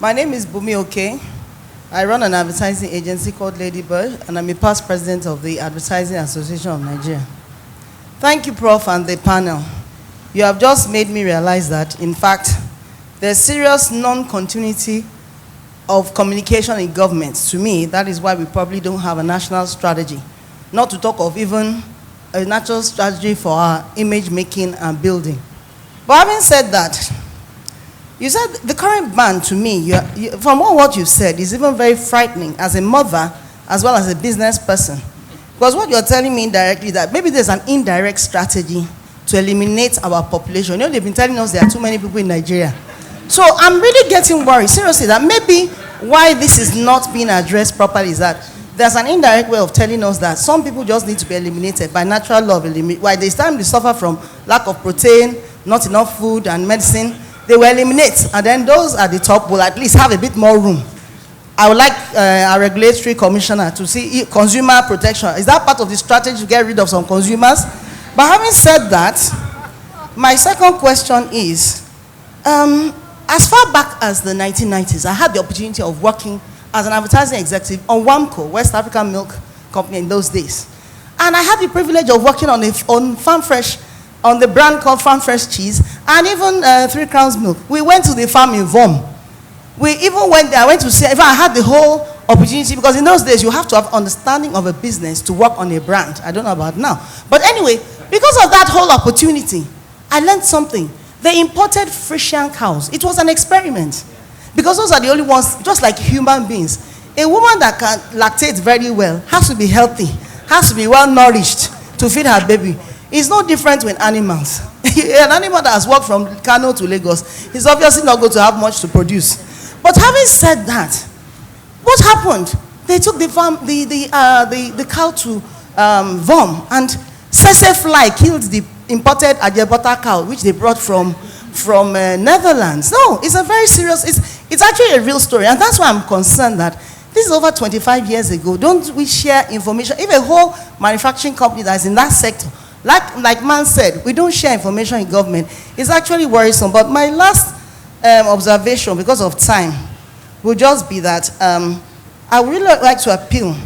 My name is Bumi Oke. I run an advertising agency called Ladybird, and I'm a past president of the Advertising Association of Nigeria. Thank you, Prof, and the panel. You have just made me realize that, in fact, there's serious non-continuity of communication in government. To me, that is why we probably don't have a national strategy, not to talk of even a national strategy for our image making and building. But having said that, you said the current ban, to me, from all what you said, is even very frightening as a mother as well as a business person. Because what you're telling me indirectly, that maybe there's an indirect strategy to eliminate our population. You know, they've been telling us there are too many people in Nigeria. So I'm really getting worried, seriously, that maybe why this is not being addressed properly is that there's an indirect way of telling us that some people just need to be eliminated by natural law. While there's time they suffer from lack of protein, not enough food and medicine, they will eliminate, and then those at the top will at least have a bit more room. I would like our regulatory commissioner to see consumer protection. Is that part of the strategy to get rid of some consumers? But having said that, my second question is, as far back as the 1990s, I had the opportunity of working as an advertising executive on WAMCO, West African Milk Company in those days. And I had the privilege of working on Farm Fresh, on the brand called Farm Fresh Cheese, and even 3 Crowns Milk. We went to the farm in Vom. We even went there. I went to see, I had the whole opportunity, because in those days you have to have understanding of a business to work on a brand. I don't know about now. But anyway, because of that whole opportunity, I learned something. They imported Frisian cows. It was an experiment. Because those are the only ones, just like human beings. A woman that can lactate very well has to be healthy, has to be well nourished to feed her baby. It's no different with animals. An animal that has walked from Kano to Lagos is obviously not going to have much to produce. But having said that, what happened? They took the cow to Vom, and Sese fly killed the imported Ajebota cow, which they brought from Netherlands. No, it's a very serious, it's actually a real story, and that's why I'm concerned that this is over 25 years ago. Don't we share information? If a whole manufacturing company that is in that sector, like Man said, we don't share information in government, it's actually worrisome. But my last observation, because of time, will just be that I would really like to appeal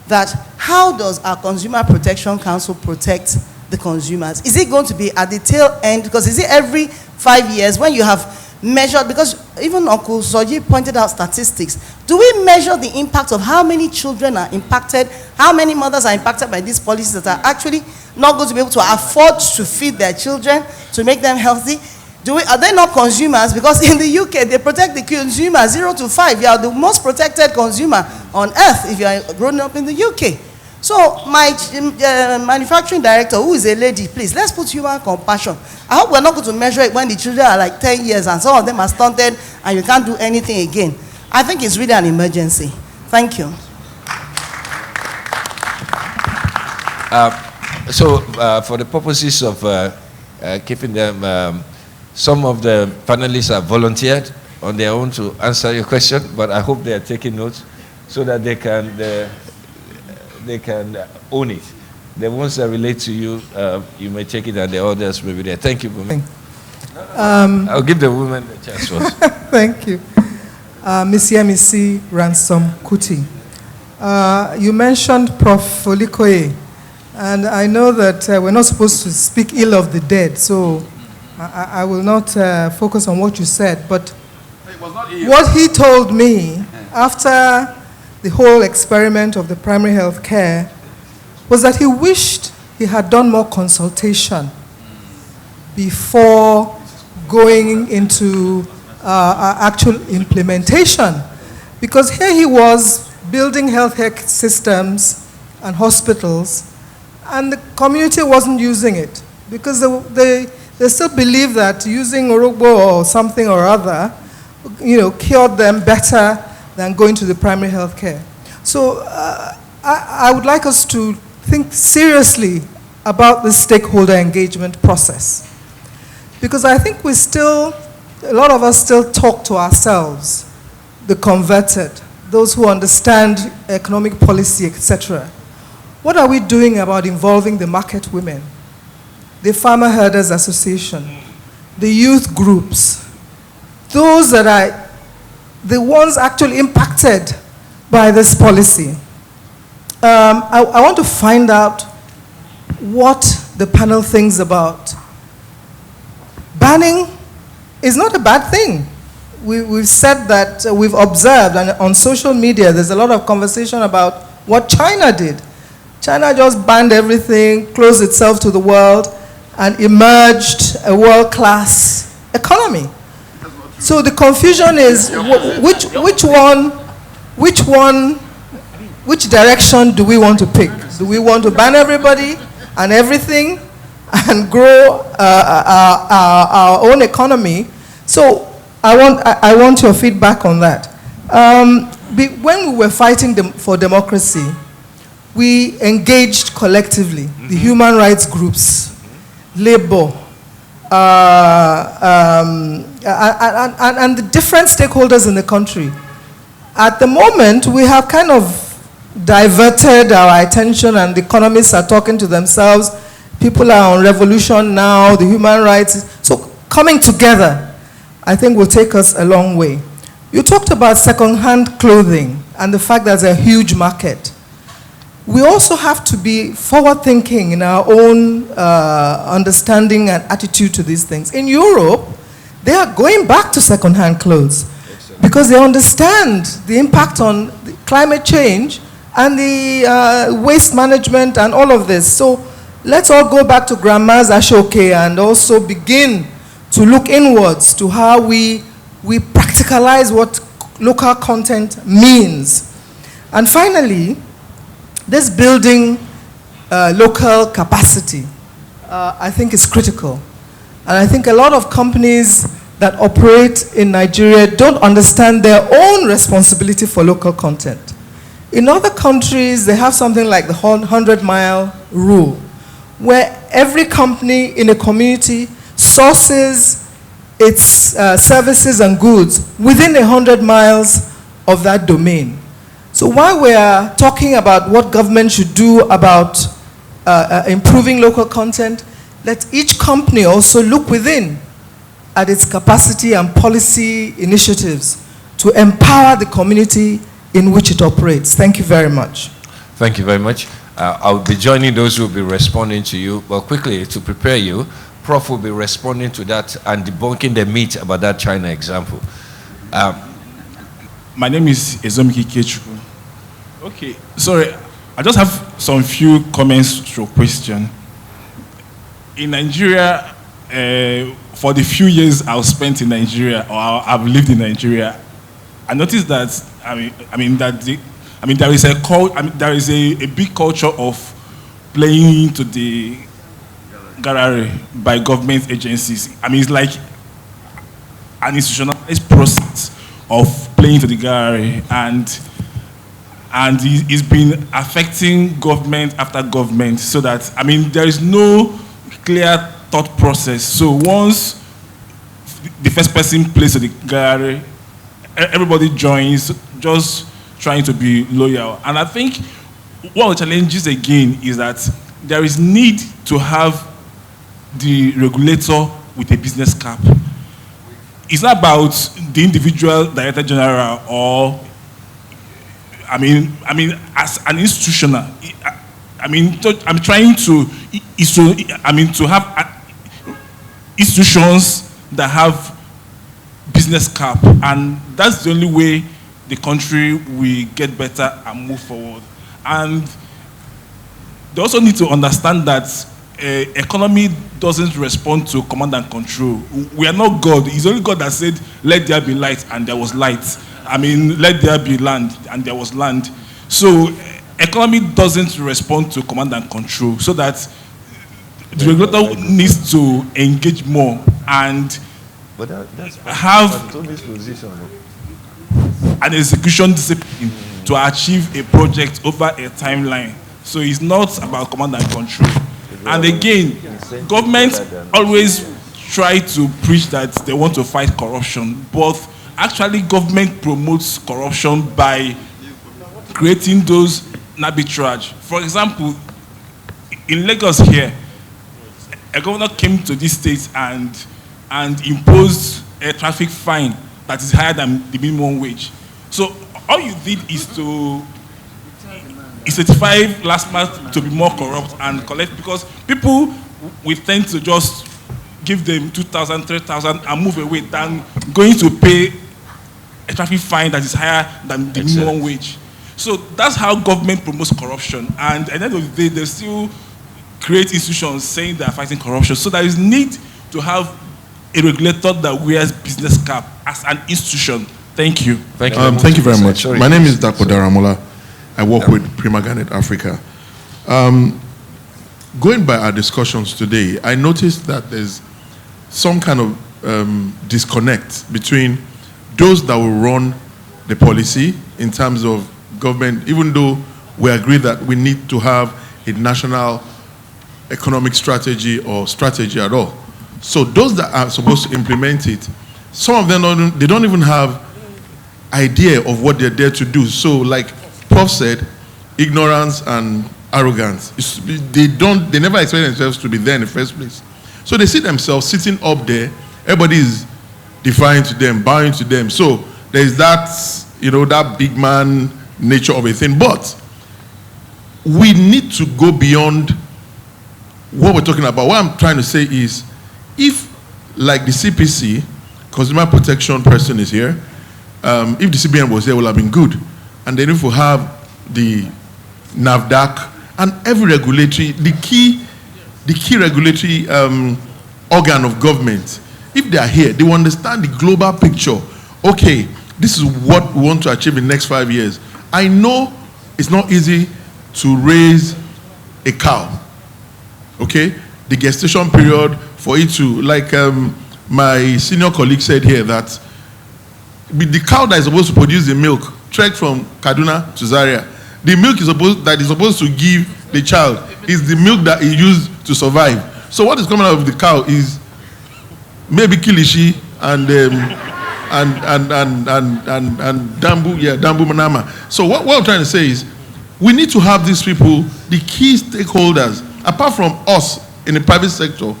that how does our Consumer Protection Council protect the consumers? Is it going to be at the tail end? Because is it every 5 years when you have measured, because even Uncle Soji pointed out statistics, do we measure the impact of how many children are impacted, how many mothers are impacted by these policies that are actually not going to be able to afford to feed their children, to make them healthy? Are they not consumers? Because in the UK, they protect the consumer 0 to 5. You are the most protected consumer on earth if you are growing up in the UK. So my manufacturing director, who is a lady, please, let's put human compassion. I hope we're not going to measure it when the children are like 10 years and some of them are stunted and you can't do anything again. I think it's really an emergency. Thank you. For the purposes of keeping them, some of the panelists have volunteered on their own to answer your question, but I hope they are taking notes so that they can own it. The ones that relate to you, you may take it, and the others may be there. Thank you, Bumi. I'll give the women the chance first. Thank you. Ms. Yemisi Ransom Kuti. You mentioned Prof. Olikoye, and I know that we're not supposed to speak ill of the dead, so I will not focus on what you said, but what he told me after the whole experiment of the primary health care was that he wished he had done more consultation before going into actual implementation. Because here he was building healthcare systems and hospitals, and the community wasn't using it because they still believe that using Orogbo or something or other, cured them better than going to the primary health care. So I would like us to think seriously about the stakeholder engagement process. Because I think a lot of us still talk to ourselves, the converted, those who understand economic policy, etc. What are we doing about involving the market women, the Farmer Herders Association, the youth groups, those that are the ones actually impacted by this policy. I want to find out what the panel thinks about. Banning is not a bad thing. We've said that, we've observed, and on social media there's a lot of conversation about what China did. China just banned everything, closed itself to the world, and emerged a world-class economy. So the confusion is which direction do we want to pick? Do we want to ban everybody and everything and grow our own economy? So I want your feedback on that. When we were fighting for democracy, we engaged collectively, the human rights groups, labor, and the different stakeholders in the country. At the moment, we have kind of diverted our attention, and the economists are talking to themselves. People are on revolution now, the human rights. So coming together, I think, will take us a long way. You talked about second-hand clothing and the fact that there's a huge market. We also have to be forward-thinking in our own understanding and attitude to these things. In Europe, they are going back to second-hand clothes because they understand the impact on the climate change and the waste management and all of this. So let's all go back to Grandma's Ashoke and also begin to look inwards to how we practicalize what local content means. And finally, this building local capacity, I think, is critical. And I think a lot of companies that operate in Nigeria don't understand their own responsibility for local content. In other countries, they have something like the 100-mile rule, where every company in a community sources its services and goods within 100 miles of that domain. So while we are talking about what government should do about improving local content, let each company also look within at its capacity and policy initiatives to empower the community in which it operates. Thank you very much. Thank you very much. I'll be joining those who will be responding to you, but quickly, to prepare you, Prof will be responding to that and debunking the myth about that China example. My name is Ezomiki Kechukwu. Okay, sorry, I just have some few comments to your question. In Nigeria, for the few years I've spent in Nigeria, or I've lived in Nigeria, I noticed that there is a big culture of playing into the gallery by government agencies. It's like an institutionalized process of playing to the gallery, and it's been affecting government after government, so that there is no clear thought process. So once the first person plays to the gallery, everybody joins, just trying to be loyal. And I think one of the challenges again is that there is need to have the regulator with a business cap. It's not about the individual director general or, as an institutional. I'm trying to have institutions that have business cap, and that's the only way the country will get better and move forward. And they also need to understand that economy doesn't respond to command and control. We are not God. It's only God that said, let there be light, and there was light. Let there be land, and there was land. So economy doesn't respond to command and control, so that the regulator needs to engage more and have an execution discipline to achieve a project over a timeline. So it's not about command and control. And again, governments always try to preach that they want to fight corruption, but actually government promotes corruption by creating those arbitrage. For example, in Lagos here, a governor came to this state and imposed a traffic fine that is higher than the minimum wage. So all you did is to certify last month to be more corrupt and collect, because people will tend to just give them 2,000, 3,000 and move away than going to pay a traffic fine that is higher than the minimum wage. So that's how government promotes corruption. And at the end of the day, they still create institutions saying they are fighting corruption. So there is need to have a regulator that wears business cap as an institution. Thank you. Thank you very much. Sorry. My name is Dapo Daramola. I work with Prima Garnet Africa. Going by our discussions today, I noticed that there's some kind of disconnect between those that will run the policy in terms of government, even though we agree that we need to have a national economic strategy or strategy at all. So those that are supposed to implement it, some of them don't even have idea of what they're there to do. So like Prof said, ignorance and arrogance. They never expect themselves to be there in the first place. So they see themselves sitting up there, everybody is defying to them, bowing to them. So there's that, that big man nature of a thing. But we need to go beyond what we're talking about. What I'm trying to say is, if like the CPC, Consumer Protection person is here, if the CBN was there, it would have been good. And then if we have the NAFDAC and every regulatory, the key regulatory organ of government, if they are here, they will understand the global picture. Okay, this is what we want to achieve in the next 5 years. I know it's not easy to raise a cow. Okay, the gestation period for it to, like my senior colleague said here, that the cow that is supposed to produce the milk trek from Kaduna to Zaria, the milk that is supposed to give the child is the milk that he used to survive. So what is coming out of the cow is maybe kilishi and dambu manama. So what I'm trying to say is, we need to have these people, the key stakeholders, apart from us in the private sector,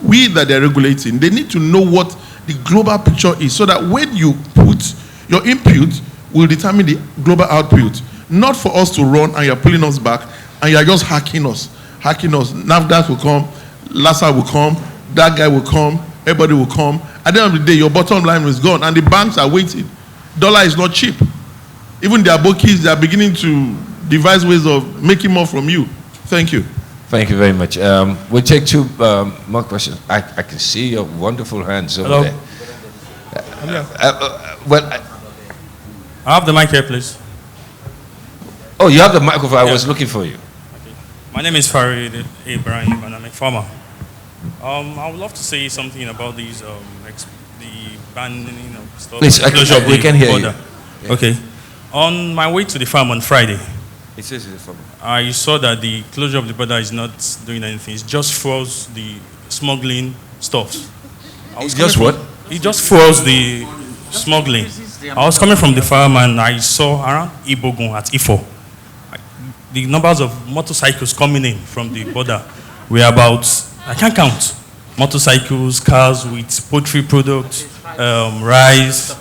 we that they're regulating, they need to know what the global picture is, so that when you put your input will determine the global output. Not for us to run and you're pulling us back and you're just hacking us. NAFDAC will come, LASA will come, that guy will come, everybody will come. At the end of the day, your bottom line is gone and the banks are waiting. Dollar is not cheap. Even their bookies, they are beginning to devise ways of making more from you. Thank you. Thank you very much. We'll take two more questions. I can see your wonderful hands over there. I have the mic here, please. Oh, you have the microphone. I was looking for you. Okay. My name is Farid Ibrahim, and I'm a farmer. I would love to say something about these, the banning of stuff. Please, we can hear you. Yeah. Okay. On my way to the farm on Friday, it says it's a farm. I saw that the closure of the border is not doing anything. It just fuels the smuggling stuffs. It just what? It just fuels the smuggling. I was coming from the farm and I saw around Ibogun at Ifo. The numbers of motorcycles coming in from the border were about, I can't count, motorcycles, cars with poultry products, rice,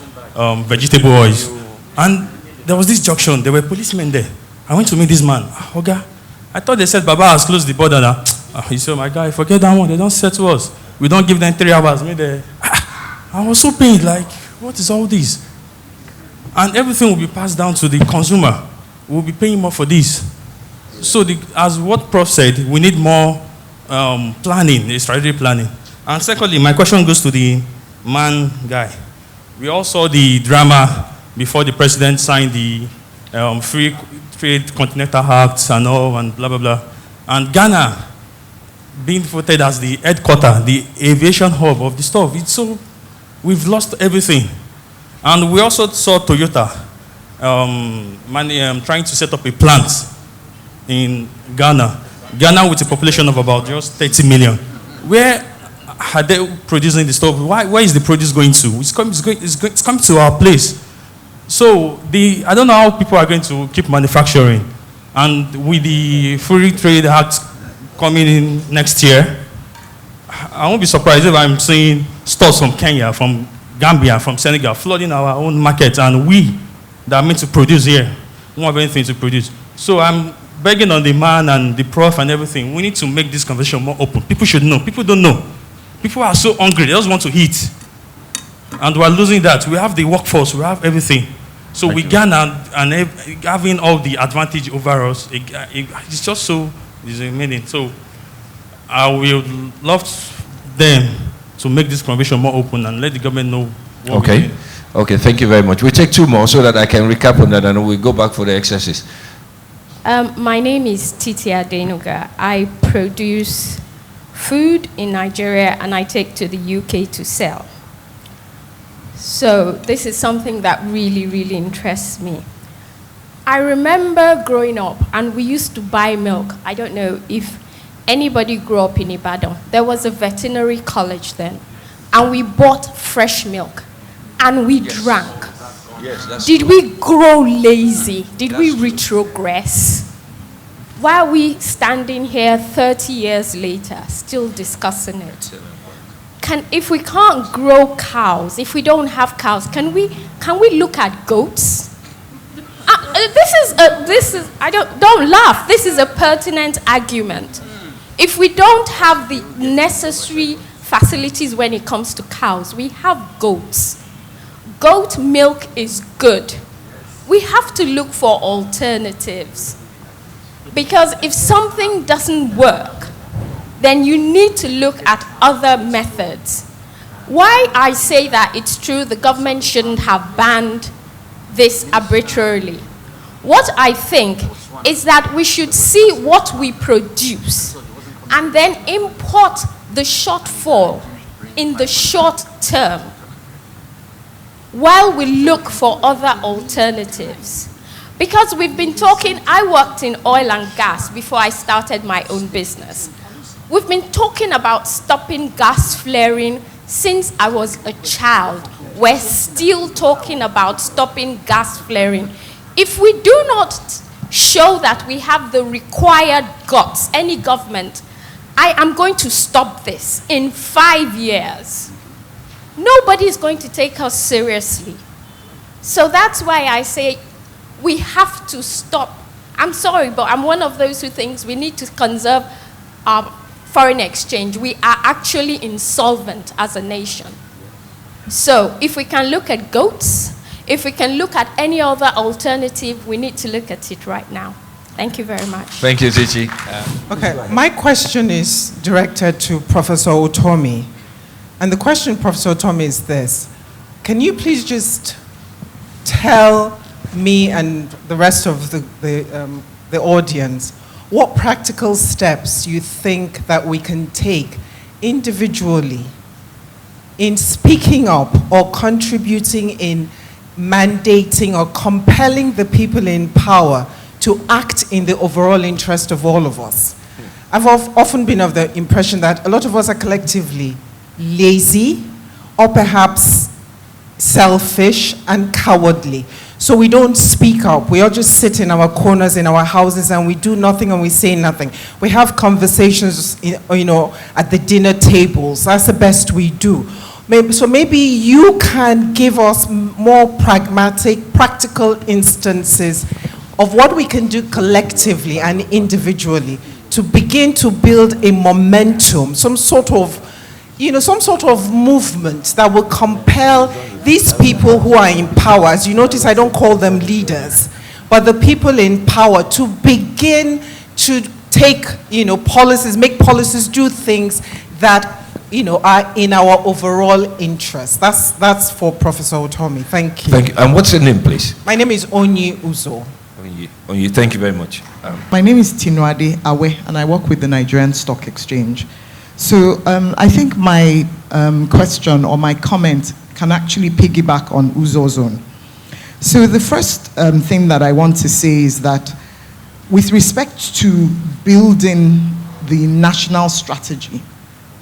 vegetable oils. And there was this junction, there were policemen there. I went to meet this man. Oga, I thought they said Baba has closed the border now. He said, my guy, forget that one, they don't say to us. We don't give them 3 hours. I was so pained, like, what is all this? And everything will be passed down to the consumer. We'll be paying more for this. So as what Prof said, we need more planning, strategic planning. And secondly, my question goes to the man guy. We all saw the drama before the president signed the Free Trade Continental Act and all, and blah, blah, blah. And Ghana being voted as the headquarter, the aviation hub of the stuff. It's so, we've lost everything. And we also saw Toyota trying to set up a plant in Ghana. Ghana with a population of about just 30 million. Where are they producing the stuff? Where is the produce going to? It's coming to our place. So I don't know how people are going to keep manufacturing. And with the Free Trade Act coming in next year, I won't be surprised if I'm seeing stores from Kenya, from Gambia, from Senegal, flooding our own market, and we that are meant to produce here won't have anything to produce. So I'm begging on the man and the prof and everything. We need to make this conversation more open. People should know. People don't know. People are so hungry. They just want to eat. And we're losing that. We have the workforce. We have everything. So we gain and having all the advantage over us. It's just so discriminating. So I will love them to make this conversation more open and let the government know what we're doing. Okay, thank you very much. We take 2 more so that I can recap on that and we go back for the exercises. My name is Titi Adenuga. I produce food in Nigeria and I take to the UK to sell. So this is something that really, really interests me. I remember growing up and we used to buy milk. I don't know if anybody grew up in Ibadan. There was a veterinary college then and we bought fresh milk and we drank. Yes, Did we grow lazy? Did we retrogress? Why are we standing here 30 years later still discussing it? If we can't grow cows, if we don't have cows, can we look at goats? Don't laugh. This is a pertinent argument. If we don't have the necessary facilities when it comes to cows, we have goats. Goat milk is good. We have to look for alternatives. Because if something doesn't work, then you need to look at other methods. Why I say that it's true the government shouldn't have banned this arbitrarily. What I think is that we should see what we produce and then import the shortfall in the short term while we look for other alternatives. Because we've been talking, I worked in oil and gas before I started my own business. We've been talking about stopping gas flaring since I was a child. We're still talking about stopping gas flaring. If we do not show that we have the required guts, any government, I am going to stop this in 5 years. Nobody is going to take us seriously. So that's why I say we have to stop. I'm sorry, but I'm one of those who thinks we need to conserve our foreign exchange. We are actually insolvent as a nation. So if we can look at goats, if we can look at any other alternative, we need to look at it right now. Thank you very much. Thank you, Zichi. Okay, my question is directed to Professor Otomi. And the question, Professor Otomi, is this. Can you please just tell me and the rest of the audience what practical steps you think that we can take individually in speaking up or contributing in mandating or compelling the people in power to act in the overall interest of all of us? I've often been of the impression that a lot of us are collectively lazy or perhaps selfish and cowardly. So we don't speak up. We all just sit in our corners in our houses and we do nothing and we say nothing. We have conversations, at the dinner tables. That's the best we do. Maybe you can give us more pragmatic, practical instances of what we can do collectively and individually to begin to build a momentum, some sort of movement that will compel these people who are in power. As you notice, I don't call them leaders, but the people in power to begin to take, policies, make policies, do things that, are in our overall interest. That's for Professor Otomi. Thank you. Thank you. And what's your name, please? My name is Onyi Uzo. Onyi, thank you very much. My name is Tinuade Awe, and I work with the Nigerian Stock Exchange. So I think my question or my comment can actually piggyback on Uzo's own. So the first thing that I want to say is that with respect to building the national strategy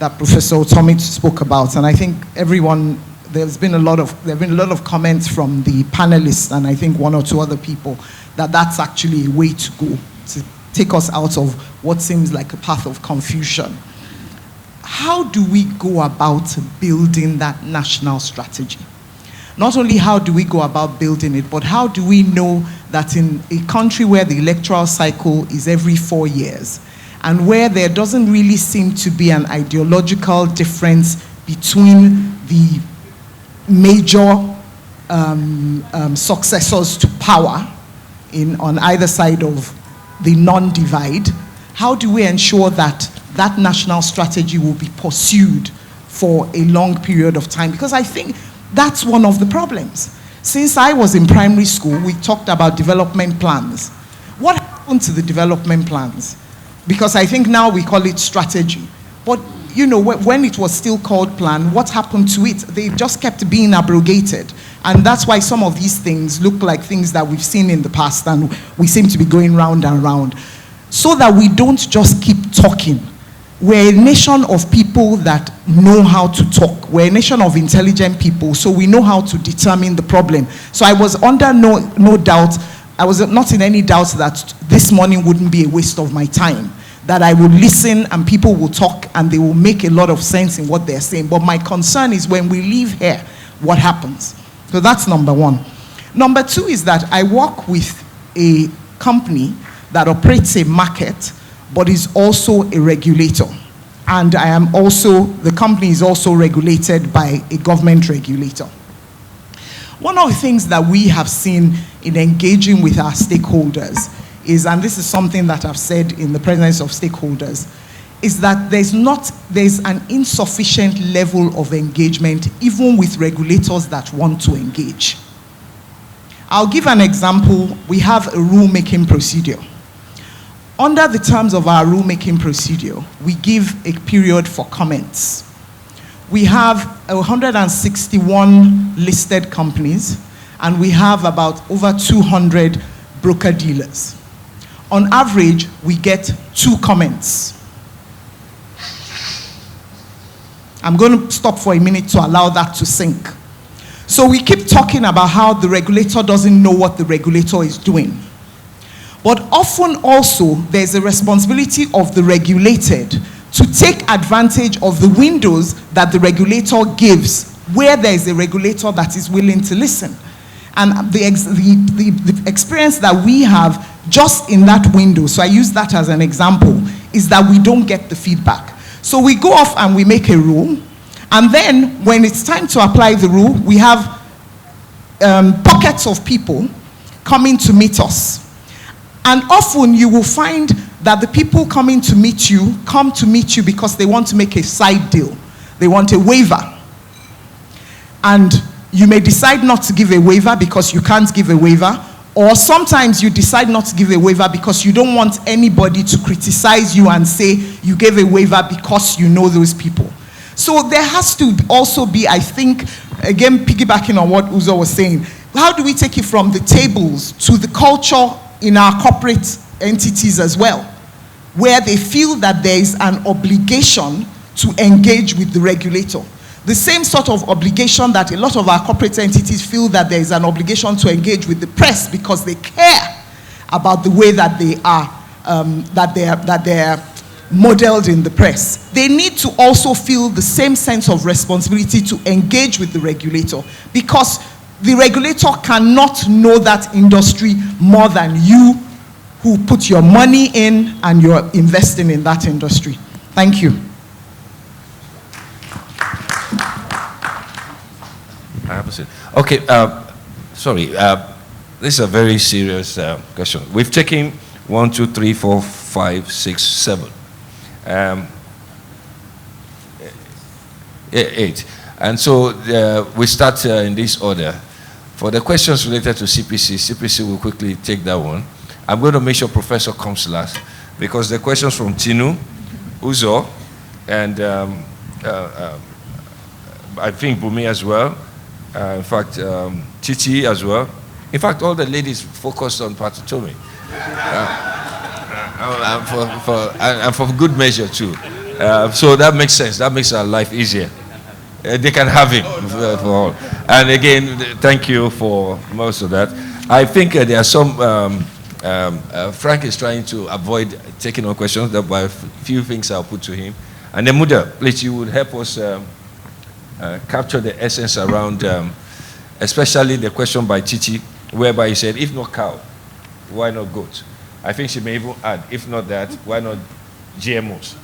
that Professor Otomi spoke about, and I think there have been a lot of comments from the panelists and I think one or two other people that that's actually a way to go to take us out of what seems like a path of confusion. how do we go about building that national strategy? Not only how do we go about building it, but how do we know that in a country where the electoral cycle is every 4 years, and where there doesn't really seem to be an ideological difference between the major successors to power on either side of the non-divide, how do we ensure that that national strategy will be pursued for a long period of time? Because I think that's one of the problems. Since I was in primary school, we talked about development plans. What happened to the development plans? Because I think now we call it strategy. But you know, when it was still called plan, what happened to it? They just kept being abrogated. And that's why some of these things look like things that we've seen in the past, and we seem to be going round and round. So that we don't just keep talking. We're a nation of people that know how to talk. We're a nation of intelligent people, so we know how to determine the problem. So I was under no doubt, I was not in any doubt that this morning wouldn't be a waste of my time. That I would listen and people will talk and they will make a lot of sense in what they're saying. But my concern is when we leave here, what happens? So that's number one. Number two is that I work with a company that operates a market, but is also a regulator. And I am also, the company is also regulated by a government regulator. One of the things that we have seen in engaging with our stakeholders is, and this is something that I've said in the presence of stakeholders, is that there's an insufficient level of engagement even with regulators that want to engage. I'll give an example. We have a rulemaking procedure. Under the terms of our rulemaking procedure, we give a period for comments. We have 161 listed companies, and we have about over 200 broker-dealers. On average, we get 2 comments. I'm going to stop for a minute to allow that to sink. So we keep talking about how the regulator doesn't know what the regulator is doing. But often also, there's a responsibility of the regulated to take advantage of the windows that the regulator gives where there is a regulator that is willing to listen. And the experience that we have just in that window, so I use that as an example, is that we don't get the feedback. So we go off and we make a rule, and then when it's time to apply the rule, we have pockets of people coming to meet us. And often you will find that the people coming to meet you come to meet you because they want to make a side deal. They want a waiver. And you may decide not to give a waiver because you can't give a waiver, or sometimes you decide not to give a waiver because you don't want anybody to criticize you and say you gave a waiver because you know those people. So there has to also be, I think, again, piggybacking on what Uzo was saying, how do we take it from the tables to the culture in our corporate entities as well, where they feel that there is an obligation to engage with the regulator? The same sort of obligation that a lot of our corporate entities feel that there is an obligation to engage with the press because they care about the way that they are modeled in the press. They need to also feel the same sense of responsibility to engage with the regulator, because the regulator cannot know that industry more than you who put your money in and you're investing in that industry. Thank you. Okay, sorry. This is a very serious question. We've taken 1, 2, 3, 4, 5, 6, 7. 8. And so we start in this order. For the questions related to CPC will quickly take that one. I'm going to make sure Professor comes last, because the questions from Tinu, Uzo, and I think Bumi as well. In fact, Titi as well. In fact, all the ladies focused on Patutomi. And for good measure too. So that makes sense. That makes our life easier. They can have him for all. And again, thank you for most of that. I think there are some, Frank is trying to avoid taking on questions, but a few things I'll put to him. And then Muda, please, you would help us capture the essence around, especially the question by Chichi, whereby he said, if not cow, why not goat? I think she may even add, if not that, why not GMOs?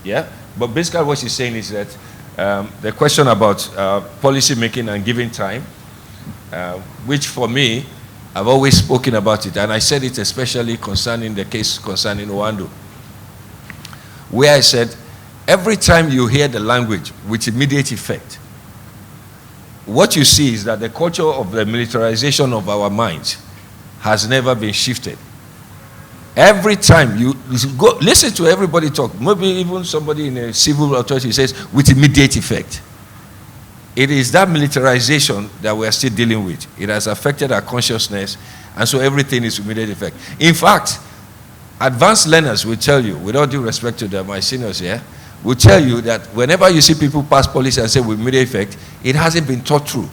Yeah? But basically what she's saying is that the question about policy making and giving time, which for me, I've always spoken about it, and I said it especially concerning the case concerning Oando, where I said, every time you hear the language with immediate effect, what you see is that the culture of the militarization of our minds has never been shifted. Every time you go listen to everybody talk, maybe even somebody in a civil authority says with immediate effect. It is that militarization that we are still dealing with. It has affected our consciousness, and so everything is immediate effect. In fact, advanced learners will tell you, with all due respect to my seniors here, will tell you that whenever you see people pass policy and say with immediate effect, it hasn't been thought through.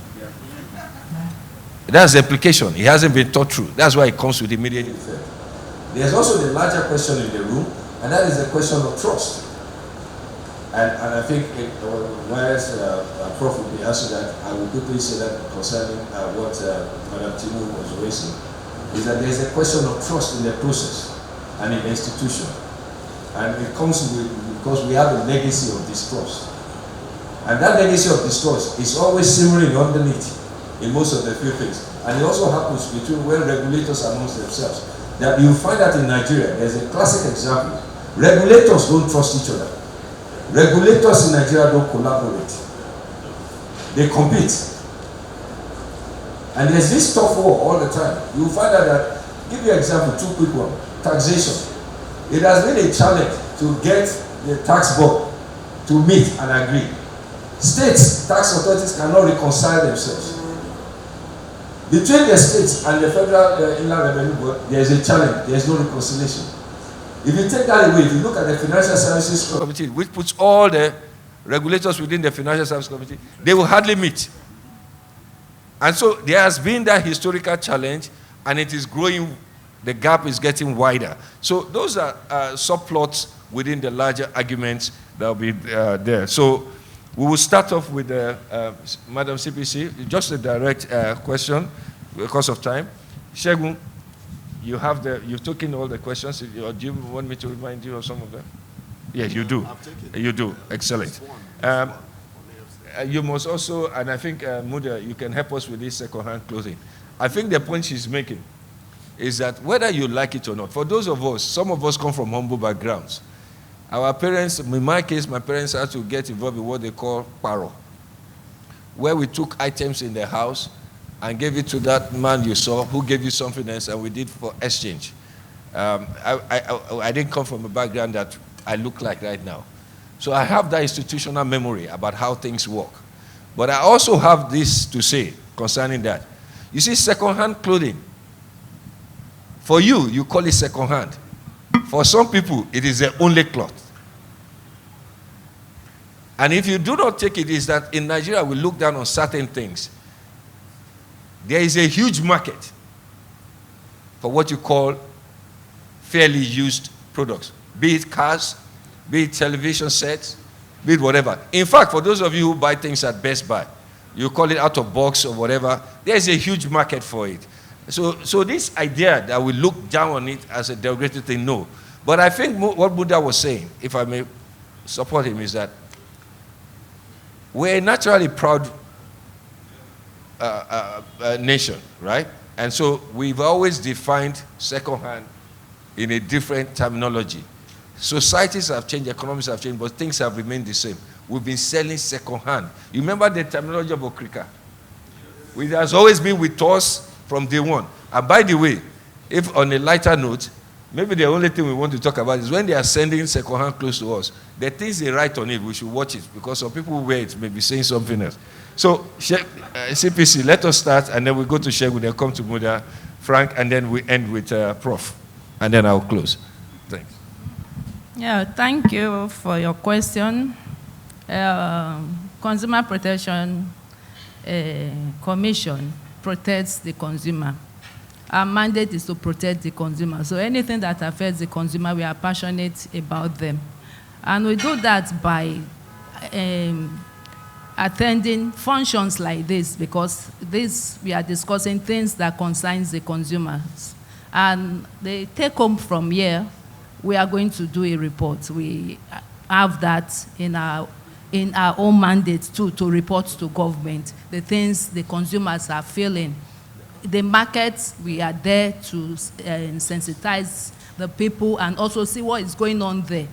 That's the implication. It hasn't been thought through. That's why it comes with immediate effect. There's also the larger question in the room, and that is the question of trust. And I think whereas Prof will be answering that, I will quickly say that concerning what Madam Timu was raising, is that there's a question of trust in the process and in the institution. And it comes with, because we have a legacy of distrust. And that legacy of distrust is always simmering underneath in most of the few things. And it also happens between regulators amongst themselves. That you find that in Nigeria, there's a classic example. Regulators don't trust each other. Regulators in Nigeria don't collaborate. They compete. And there's this tough war all the time. You find out that, give you an example, two quick ones. Taxation. It has been a challenge to get the tax board to meet and agree. States, tax authorities cannot reconcile themselves. Between the states and the Federal Inland Revenue Board, there is a challenge. There is no reconciliation. If you take that away, if you look at the Financial Services Committee, which puts all the regulators within the Financial Services Committee, they will hardly meet. And so there has been that historical challenge, and it is growing. The gap is getting wider. So those are subplots within the larger arguments that will be there. So we will start off with Madam CPC, just a direct question because of time. Shegun, you've taken all the questions. Or do you want me to remind you of some of them? Yes, you do. You do. Excellent. You must also, and I think, Muda, you can help us with this second-hand clothing. I think the point she's making is that whether you like it or not, for those of us, some of us come from humble backgrounds. Our parents, in my case, my parents had to get involved in what they call paro, where we took items in the house and gave it to that man you saw who gave you something else, and we did for exchange. I didn't come from a background that I look like right now. So I have that institutional memory about how things work. But I also have this to say concerning that. You see, second-hand clothing, for you, you call it second-hand. For some people, it is the only cloth. And if you do not take it, is that in Nigeria, we look down on certain things. There is a huge market for what you call fairly used products, be it cars, be it television sets, be it whatever. In fact, for those of you who buy things at Best Buy, you call it out of box or whatever, there is a huge market for it. So this idea that we look down on it as a derogatory thing, no. But I think what Buddha was saying, if I may support him, is that we're a naturally proud nation, right? And so we've always defined second-hand in a different terminology. Societies have changed, economies have changed, but things have remained the same. We've been selling second-hand. You remember the terminology of Okrika? It has always been with us from day one. And by the way, if on a lighter note, maybe the only thing we want to talk about is when they are sending second-hand clothes to us, the things they write on it, we should watch it, because some people who wear it may be saying something else. So, CPC, let us start, and then we go to Shegun, then come to Muda, Frank, and then we end with Prof. And then I'll close. Thanks. Yeah, thank you for your question. Consumer Protection Commission protects the consumer. Our mandate is to protect the consumer. So anything that affects the consumer, we are passionate about them. And we do that by attending functions like this, because we are discussing things that concerns the consumers. And the take home from here, we are going to do a report. We have that in our own mandate too, to report to government the things the consumers are feeling. The markets, we are there to sensitize the people and also see what is going on there.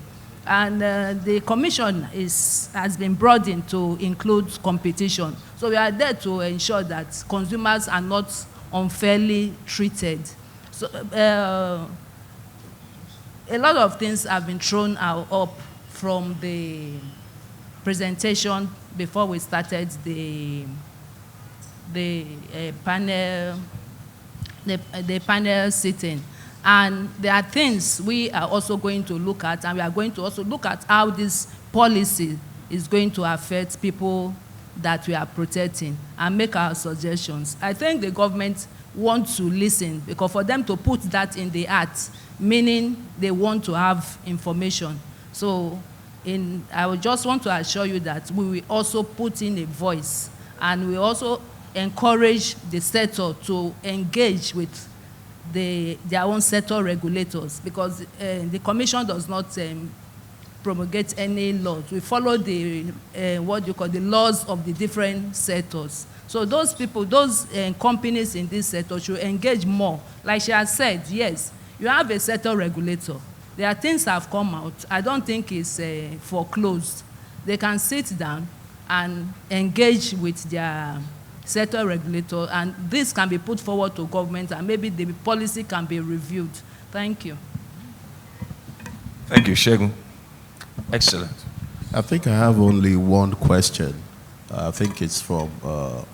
And the commission has been broadened to include competition. So we are there to ensure that consumers are not unfairly treated. So a lot of things have been thrown up from the presentation before we started the panel sitting. And there are things we are also going to look at, and we are going to also look at how this policy is going to affect people that we are protecting and make our suggestions. I think the government wants to listen, because for them to put that in the act, meaning they want to have information. So I would just want to assure you that we will also put in a voice, and we also encourage the sector to engage with their own sector regulators, because the commission does not promulgate any laws. We follow the the laws of the different sectors. So those people, those companies in this sector should engage more. Like she has said, yes, you have a sector regulator. There are things that have come out. I don't think it's foreclosed. They can sit down and engage with their sector regulator, and this can be put forward to government, and maybe the policy can be reviewed. Thank you. Thank you, Shegun. Excellent. I think I have only one question. I think it's from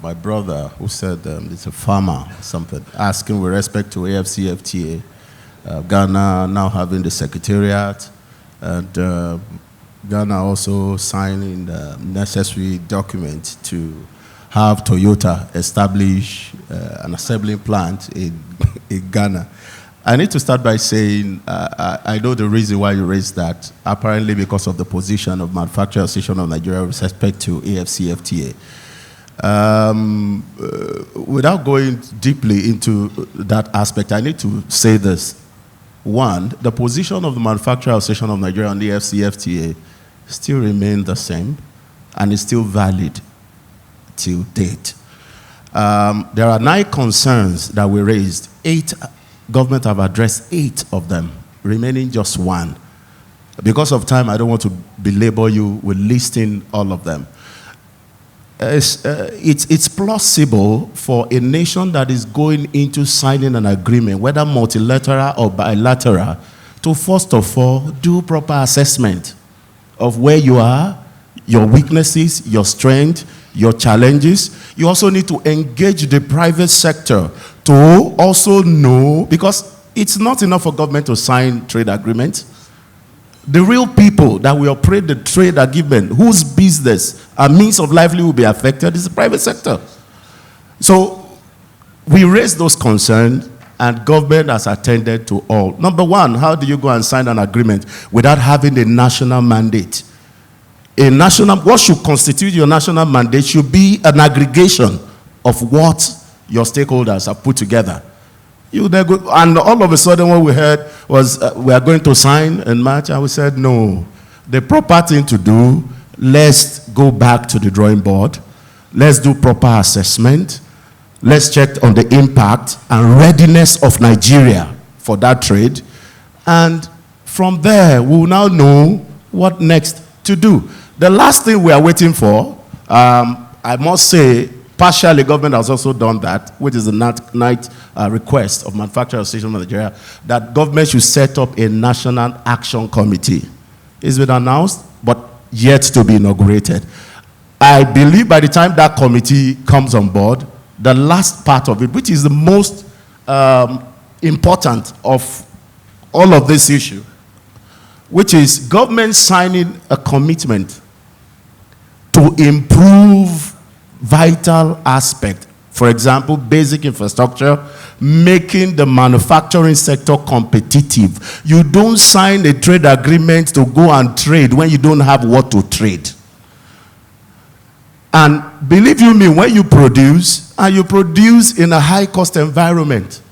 my brother, who said it's a farmer or something, asking with respect to AFCFTA, Ghana now having the secretariat, and Ghana also signing the necessary document to have Toyota establish an assembling plant in Ghana. I need to start by saying I know the reason why you raised that, apparently because of the position of Manufacturers Association of Nigeria with respect to AFCFTA. Without going deeply into that aspect, I need to say this. One, the position of the Manufacturers Association of Nigeria on the AFCFTA still remains the same and is still valid till date. There are 9 concerns that we raised. 8, government have addressed 8 of them, remaining just 1. Because of time, I don't want to belabor you with listing all of them. It's plausible for a nation that is going into signing an agreement, whether multilateral or bilateral, to first of all do proper assessment of where you are, your weaknesses, your strength, your challenges. You also need to engage the private sector to also know, because it's not enough for government to sign trade agreements. The real people that will operate the trade agreement, whose business and means of livelihood will be affected, is the private sector. So we raised those concerns, and government has attended to all. Number one, how do you go and sign an agreement without having a national mandate? What should constitute your national mandate should be an aggregation of what your stakeholders have put together. And all of a sudden what we heard was we are going to sign in March, and we said no. The proper thing to do, let's go back to the drawing board. Let's do proper assessment. Let's check on the impact and readiness of Nigeria for that trade. And from there, we will now know what next to do. The last thing we are waiting for, I must say, partially government has also done that, which is the night request of Manufacturers Association of Nigeria, that government should set up a national action committee. It's been announced, but yet to be inaugurated. I believe by the time that committee comes on board, the last part of it, which is the most important of all of this issue, which is government signing a commitment to improve vital aspect For example, basic infrastructure, making the manufacturing sector competitive. You don't sign a trade agreement to go and trade when you don't have what to trade. And believe you me, when you produce, and you produce in a high-cost environment,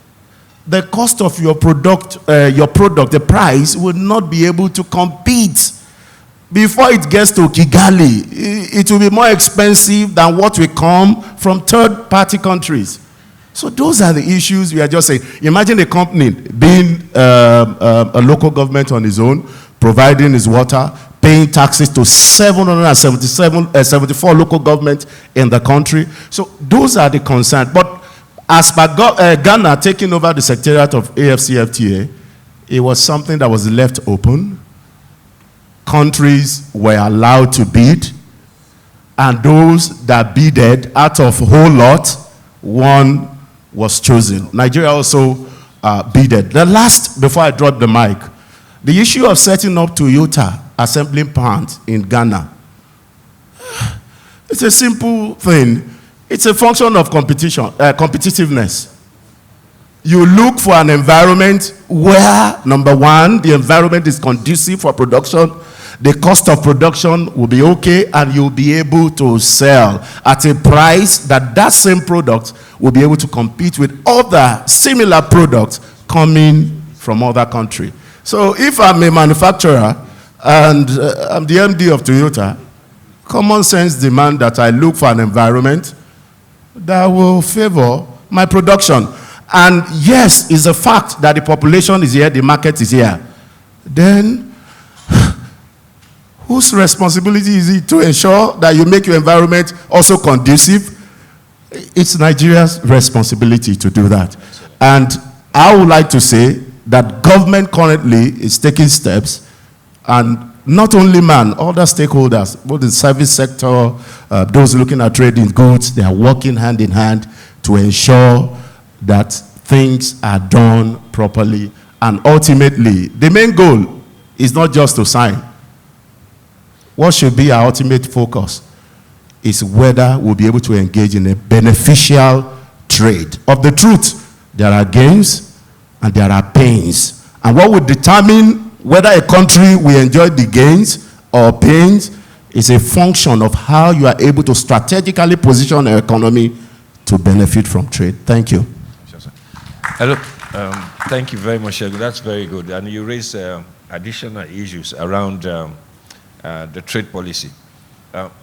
the cost of your product, the price, will not be able to compete. Before it gets to Kigali, it will be more expensive than what will come from third-party countries. So those are the issues we are just saying. Imagine a company being a local government on its own, providing its water, paying taxes to 774 local governments in the country. So those are the concerns. But as per Ghana taking over the secretariat of AFCFTA, it was something that was left open. Countries were allowed to bid, and those that bidded, out of a whole lot, one was chosen. Nigeria also bidded. The last, before I drop the mic, the issue of setting up Toyota assembling plant in Ghana. It's a simple thing. It's a function of competitiveness. You look for an environment where, number one, the environment is conducive for production. The cost of production will be okay, and you'll be able to sell at a price that same product will be able to compete with other similar products coming from other countries. So if I'm a manufacturer and I'm the MD of Toyota, common sense demands that I look for an environment that will favor my production. And yes, it's a fact that the population is here, the market is here. Then whose responsibility is it to ensure that you make your environment also conducive? It's Nigeria's responsibility to do that. And I would like to say that government currently is taking steps, and not only other stakeholders, both the service sector, those looking at trading goods, they are working hand in hand to ensure that things are done properly. And ultimately, the main goal is not just to sign. What should be our ultimate focus is whether we'll be able to engage in a beneficial trade. Of the truth, there are gains and there are pains. And what will determine whether a country will enjoy the gains or pains is a function of how you are able to strategically position your economy to benefit from trade. Thank you. Hello. Thank you very much, Shegun. That's very good. And you raise additional issues around the trade policy.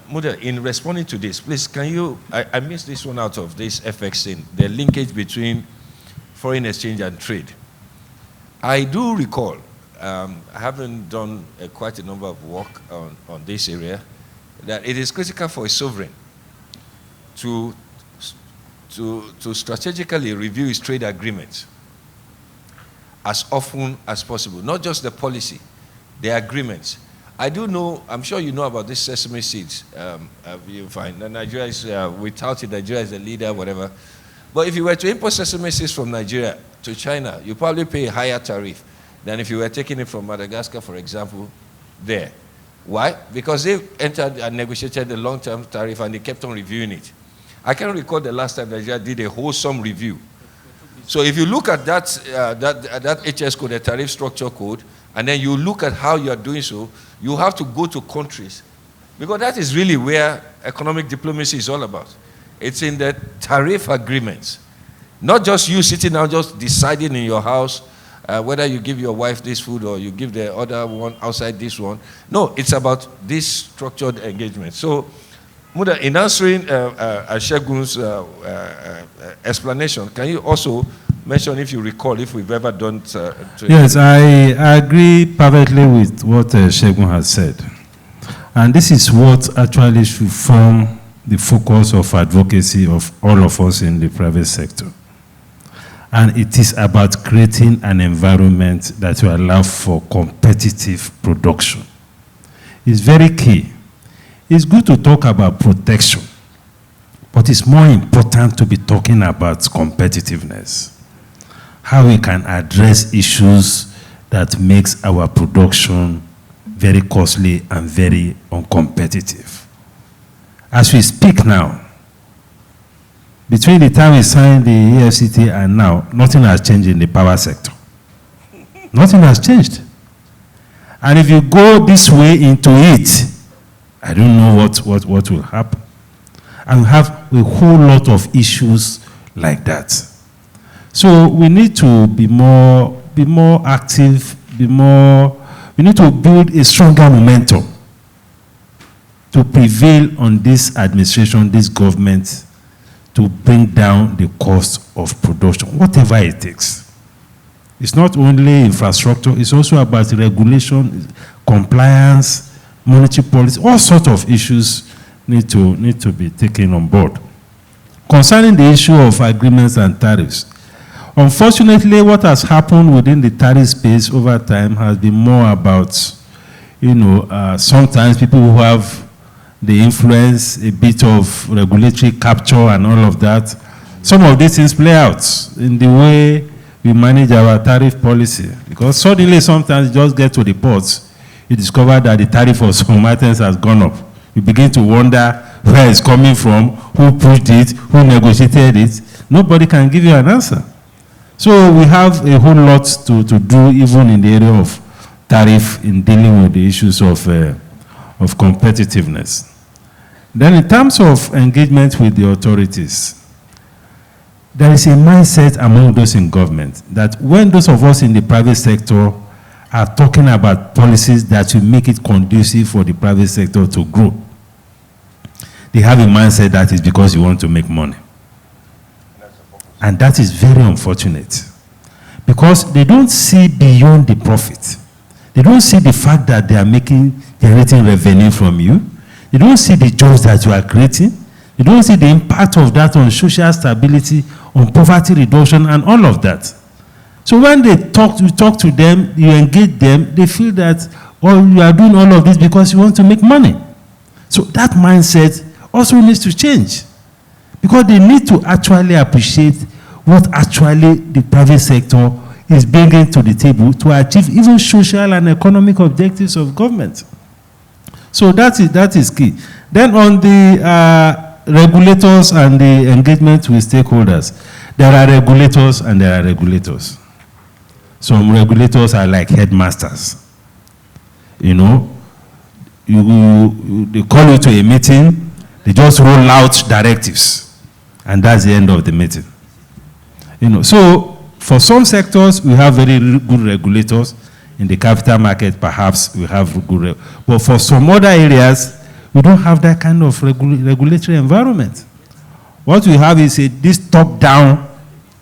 Muda, in responding to this, please, can you, I missed this one out of this FX thing, the linkage between foreign exchange and trade. I do recall, having done quite a number of work on this area, that it is critical for a sovereign to strategically review its trade agreements as often as possible, not just the policy, the agreements. I do know, I'm sure you know about this sesame seeds. You find that Nigeria is, without it, Nigeria is the leader, whatever. But if you were to import sesame seeds from Nigeria to China, you probably pay a higher tariff than if you were taking it from Madagascar, for example, there. Why? Because they entered and negotiated the long-term tariff and they kept on reviewing it. I can't recall the last time Nigeria did a wholesome review. So if you look at that HS code, the tariff structure code, and then you look at how you are doing so, you have to go to countries. Because that is really where economic diplomacy is all about. It's in the tariff agreements. Not just you sitting down just deciding in your house whether you give your wife this food or you give the other one outside this one. No, it's about this structured engagement. So, Muda, in answering Shegun's explanation, can you also mention, if you recall, if we've ever done... Yes, I agree perfectly with what Shegun has said. And this is what actually should form the focus of advocacy of all of us in the private sector. And it is about creating an environment that will allow for competitive production. It's very key. It's good to talk about protection, but it's more important to be talking about competitiveness. How we can address issues that makes our production very costly and very uncompetitive. As we speak now, between the time we signed the EFCT and now, nothing has changed in the power sector. Nothing has changed. And if you go this way into it, I don't know what will happen. And we have a whole lot of issues like that. So we need to be more active, we need to build a stronger momentum to prevail on this administration, this government, to bring down the cost of production, whatever it takes. It's not only infrastructure, it's also about regulation, compliance, monetary policy, all sorts of issues need to be taken on board. Concerning the issue of agreements and tariffs, unfortunately, what has happened within the tariff space over time has been more about, sometimes people who have the influence, a bit of regulatory capture and all of that. Some of these things play out in the way we manage our tariff policy. Because suddenly, sometimes you just get to the ports, you discover that the tariff for some items has gone up. You begin to wonder where it's coming from, who pushed it, who negotiated it. Nobody can give you an answer. So we have a whole lot to do even in the area of tariff in dealing with the issues of competitiveness. Then in terms of engagement with the authorities, there is a mindset among those in government that when those of us in the private sector are talking about policies that will make it conducive for the private sector to grow, they have a mindset that is because you want to make money. And that is very unfortunate because they don't see beyond the profit. They don't see the fact that they are generating revenue from you. They don't see the jobs that you are creating. They don't see the impact of that on social stability, on poverty reduction, and all of that. So when you talk to them, you engage them, they feel that you are doing all of this because you want to make money. So that mindset also needs to change because they need to actually appreciate what actually the private sector is bringing to the table to achieve even social and economic objectives of government. So that is key. Then on the regulators and the engagement with stakeholders, there are regulators and there are regulators. Some regulators are like headmasters. They call you to a meeting, they just roll out directives, and that's the end of the meeting. So for some sectors, we have very good regulators. In the capital market, perhaps we have good, but for some other areas, we don't have that kind of regulatory environment. What we have is this top-down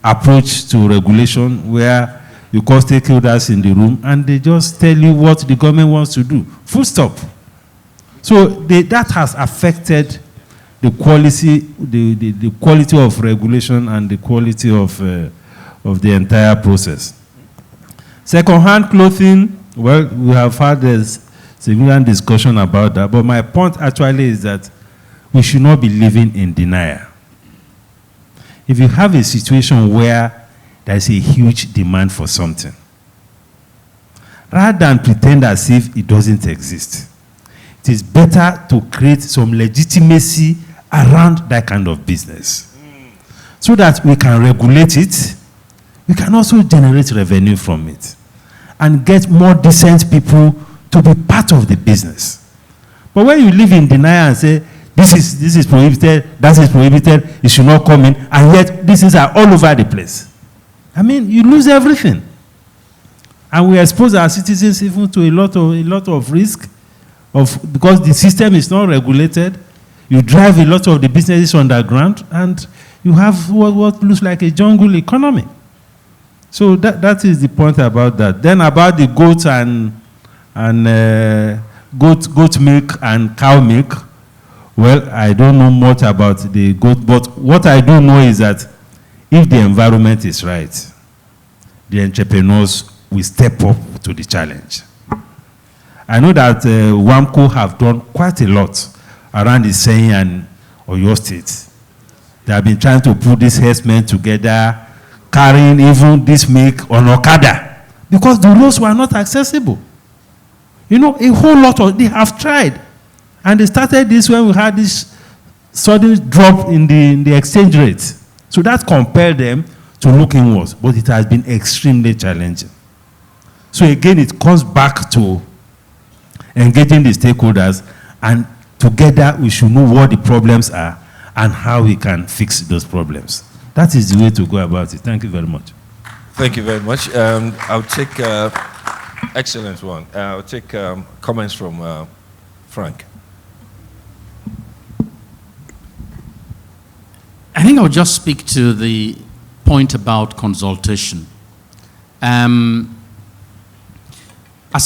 approach to regulation where you call stakeholders in the room and they just tell you what the government wants to do. Full stop. So that has affected the quality of regulation and the quality of the entire process. Second-hand clothing, well, we have had a significant discussion about that, but my point actually is that we should not be living in denial. If you have a situation where there is a huge demand for something, rather than pretend as if it doesn't exist, it is better to create some legitimacy around that kind of business so that we can regulate it. We can also generate revenue from it and get more decent people to be part of the business. But when you live in denial and say, this is prohibited, that is prohibited, it should not come in, and yet these are all over the place. I mean, you lose everything. And we expose our citizens even to a lot of risk because the system is not regulated. You drive a lot of the businesses underground, and you have what looks like a jungle economy. So that is the point about that. Then about the goat and goat milk and cow milk, well, I don't know much about the goat, but what I do know is that if the environment is right, the entrepreneurs will step up to the challenge. I know that WAMCO have done quite a lot around the Seyin and Oyo State. They have been trying to put these herdsmen together, carrying even this milk on Okada, because the roads were not accessible. A whole lot of, they have tried. And they started this when we had this sudden drop in the exchange rate. So that compelled them to look inwards, but it has been extremely challenging. So again, it comes back to engaging the stakeholders, and together we should know what the problems are and how we can fix those problems. That is the way to go about it. Thank you very much. Thank you very much. I'll take, excellent one. I'll take comments from Frank. I think I'll just speak to the point about consultation. As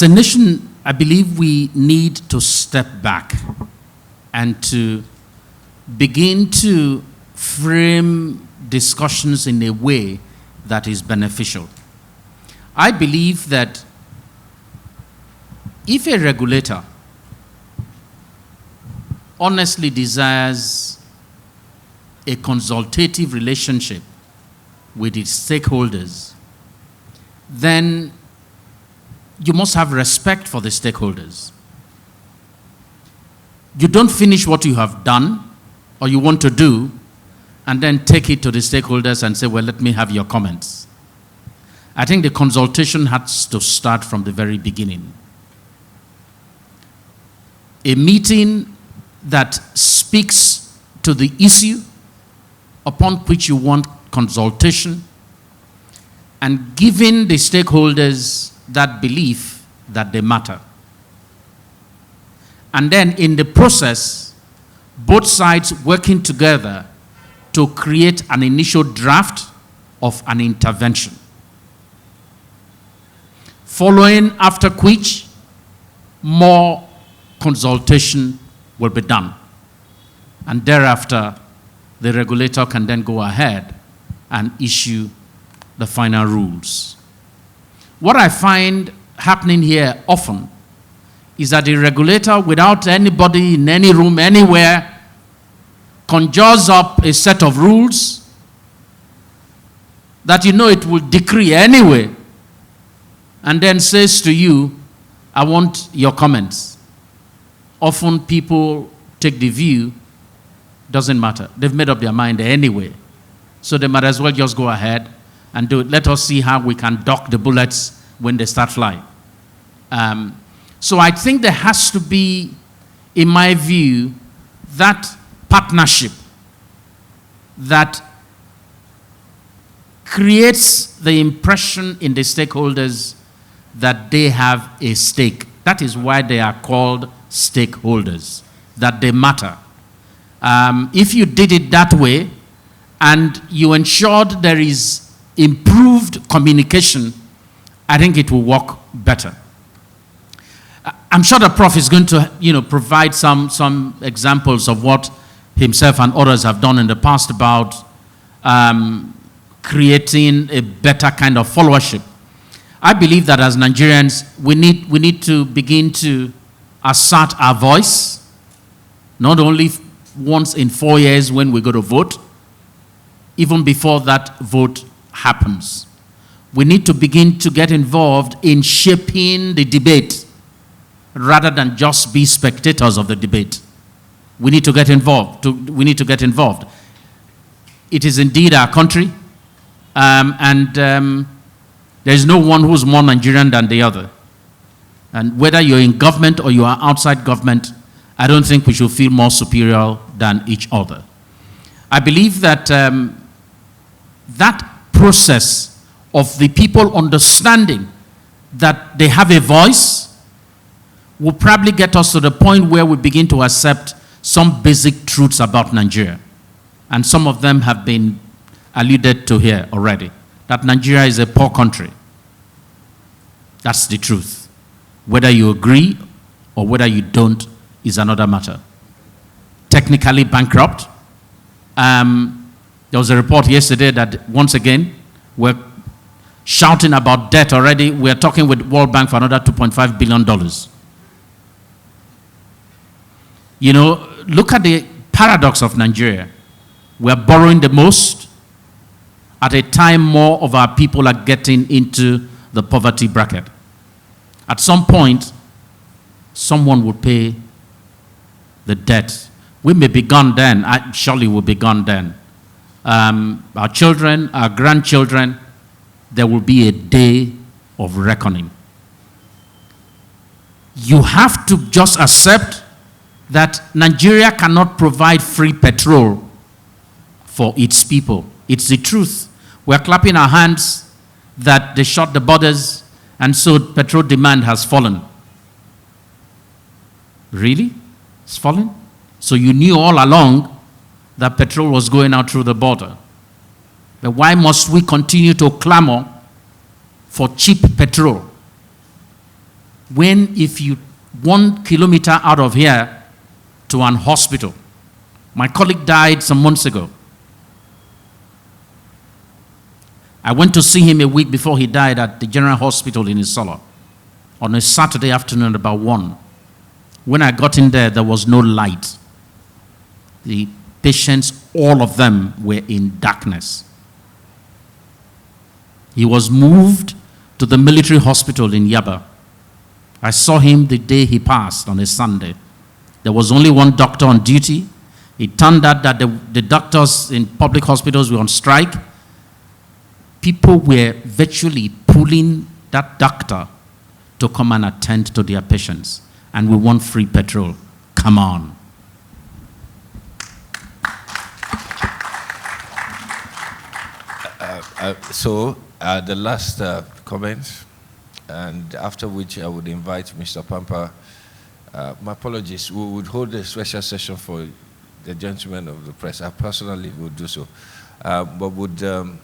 a nation, I believe we need to step back and to begin to frame discussions in a way that is beneficial. I believe that if a regulator honestly desires a consultative relationship with its stakeholders, then you must have respect for the stakeholders. You don't finish what you have done or you want to do and then take it to the stakeholders and say, well, let me have your comments. I think the consultation has to start from the very beginning. A meeting that speaks to the issue upon which you want consultation and giving the stakeholders that belief that they matter. And then in the process, both sides working together to create an initial draft of an intervention. Following after which, more consultation will be done. And thereafter, the regulator can then go ahead and issue the final rules. What I find happening here often is that the regulator, without anybody in any room, anywhere, conjures up a set of rules that you know it will decree anyway, and then says to you, I want your comments. Often people take the view, doesn't matter. They've made up their mind anyway. So they might as well just go ahead and do it. Let us see how we can dock the bullets when they start flying. So I think there has to be, in my view, that partnership that creates the impression in the stakeholders that they have a stake. That is why they are called stakeholders, that they matter. If you did it that way and you ensured there is improved communication, I think it will work better. I'm sure the Prof is going to, provide some examples of what himself and others have done in the past about creating a better kind of followership. I believe that as Nigerians, we need to begin to assert our voice, not only once in 4 years when we go to vote, even before that vote happens. We need to begin to get involved in shaping the debate rather than just be spectators of the debate. We need to get involved. It is indeed our country, and there is no one who's more Nigerian than the other. And whether you're in government or you are outside government, I don't think we should feel more superior than each other. I believe that that process of the people understanding that they have a voice will probably get us to the point where we begin to accept some basic truths about Nigeria. And some of them have been alluded to here already. That Nigeria is a poor country. That's the truth. Whether you agree or whether you don't is another matter. Technically bankrupt. There was a report yesterday that once again we're shouting about debt already. We're talking with World Bank for another $2.5 billion. Look at the paradox of Nigeria. We're borrowing the most at a time more of our people are getting into the poverty bracket. At some point, someone will pay the debt We may be gone then. Surely we'll be gone then. Our children, our grandchildren, there will be a day of reckoning. You have to just accept that Nigeria cannot provide free petrol for its people. It's the truth. We're clapping our hands that they shut the borders and so petrol demand has fallen. Really? It's fallen? So you knew all along that petrol was going out through the border. But why must we continue to clamor for cheap petrol? When if you 1 kilometer out of here to an hospital, my colleague died some months ago. I went to see him a week before he died at the General Hospital in Isolo on a Saturday afternoon about 1. When I got in there was no light. The patients, all of them were in darkness. He was moved to the military hospital in Yaba. I saw him the day he passed on a Sunday. There was only one doctor on duty. It turned out that the doctors in public hospitals were on strike. People were virtually pulling that doctor to come and attend to their patients. And we want free petrol. Come on. The last comment, and after which I would invite Mr. Pampa. My apologies, we would hold a special session for the gentlemen of the press. I personally would do so, but would then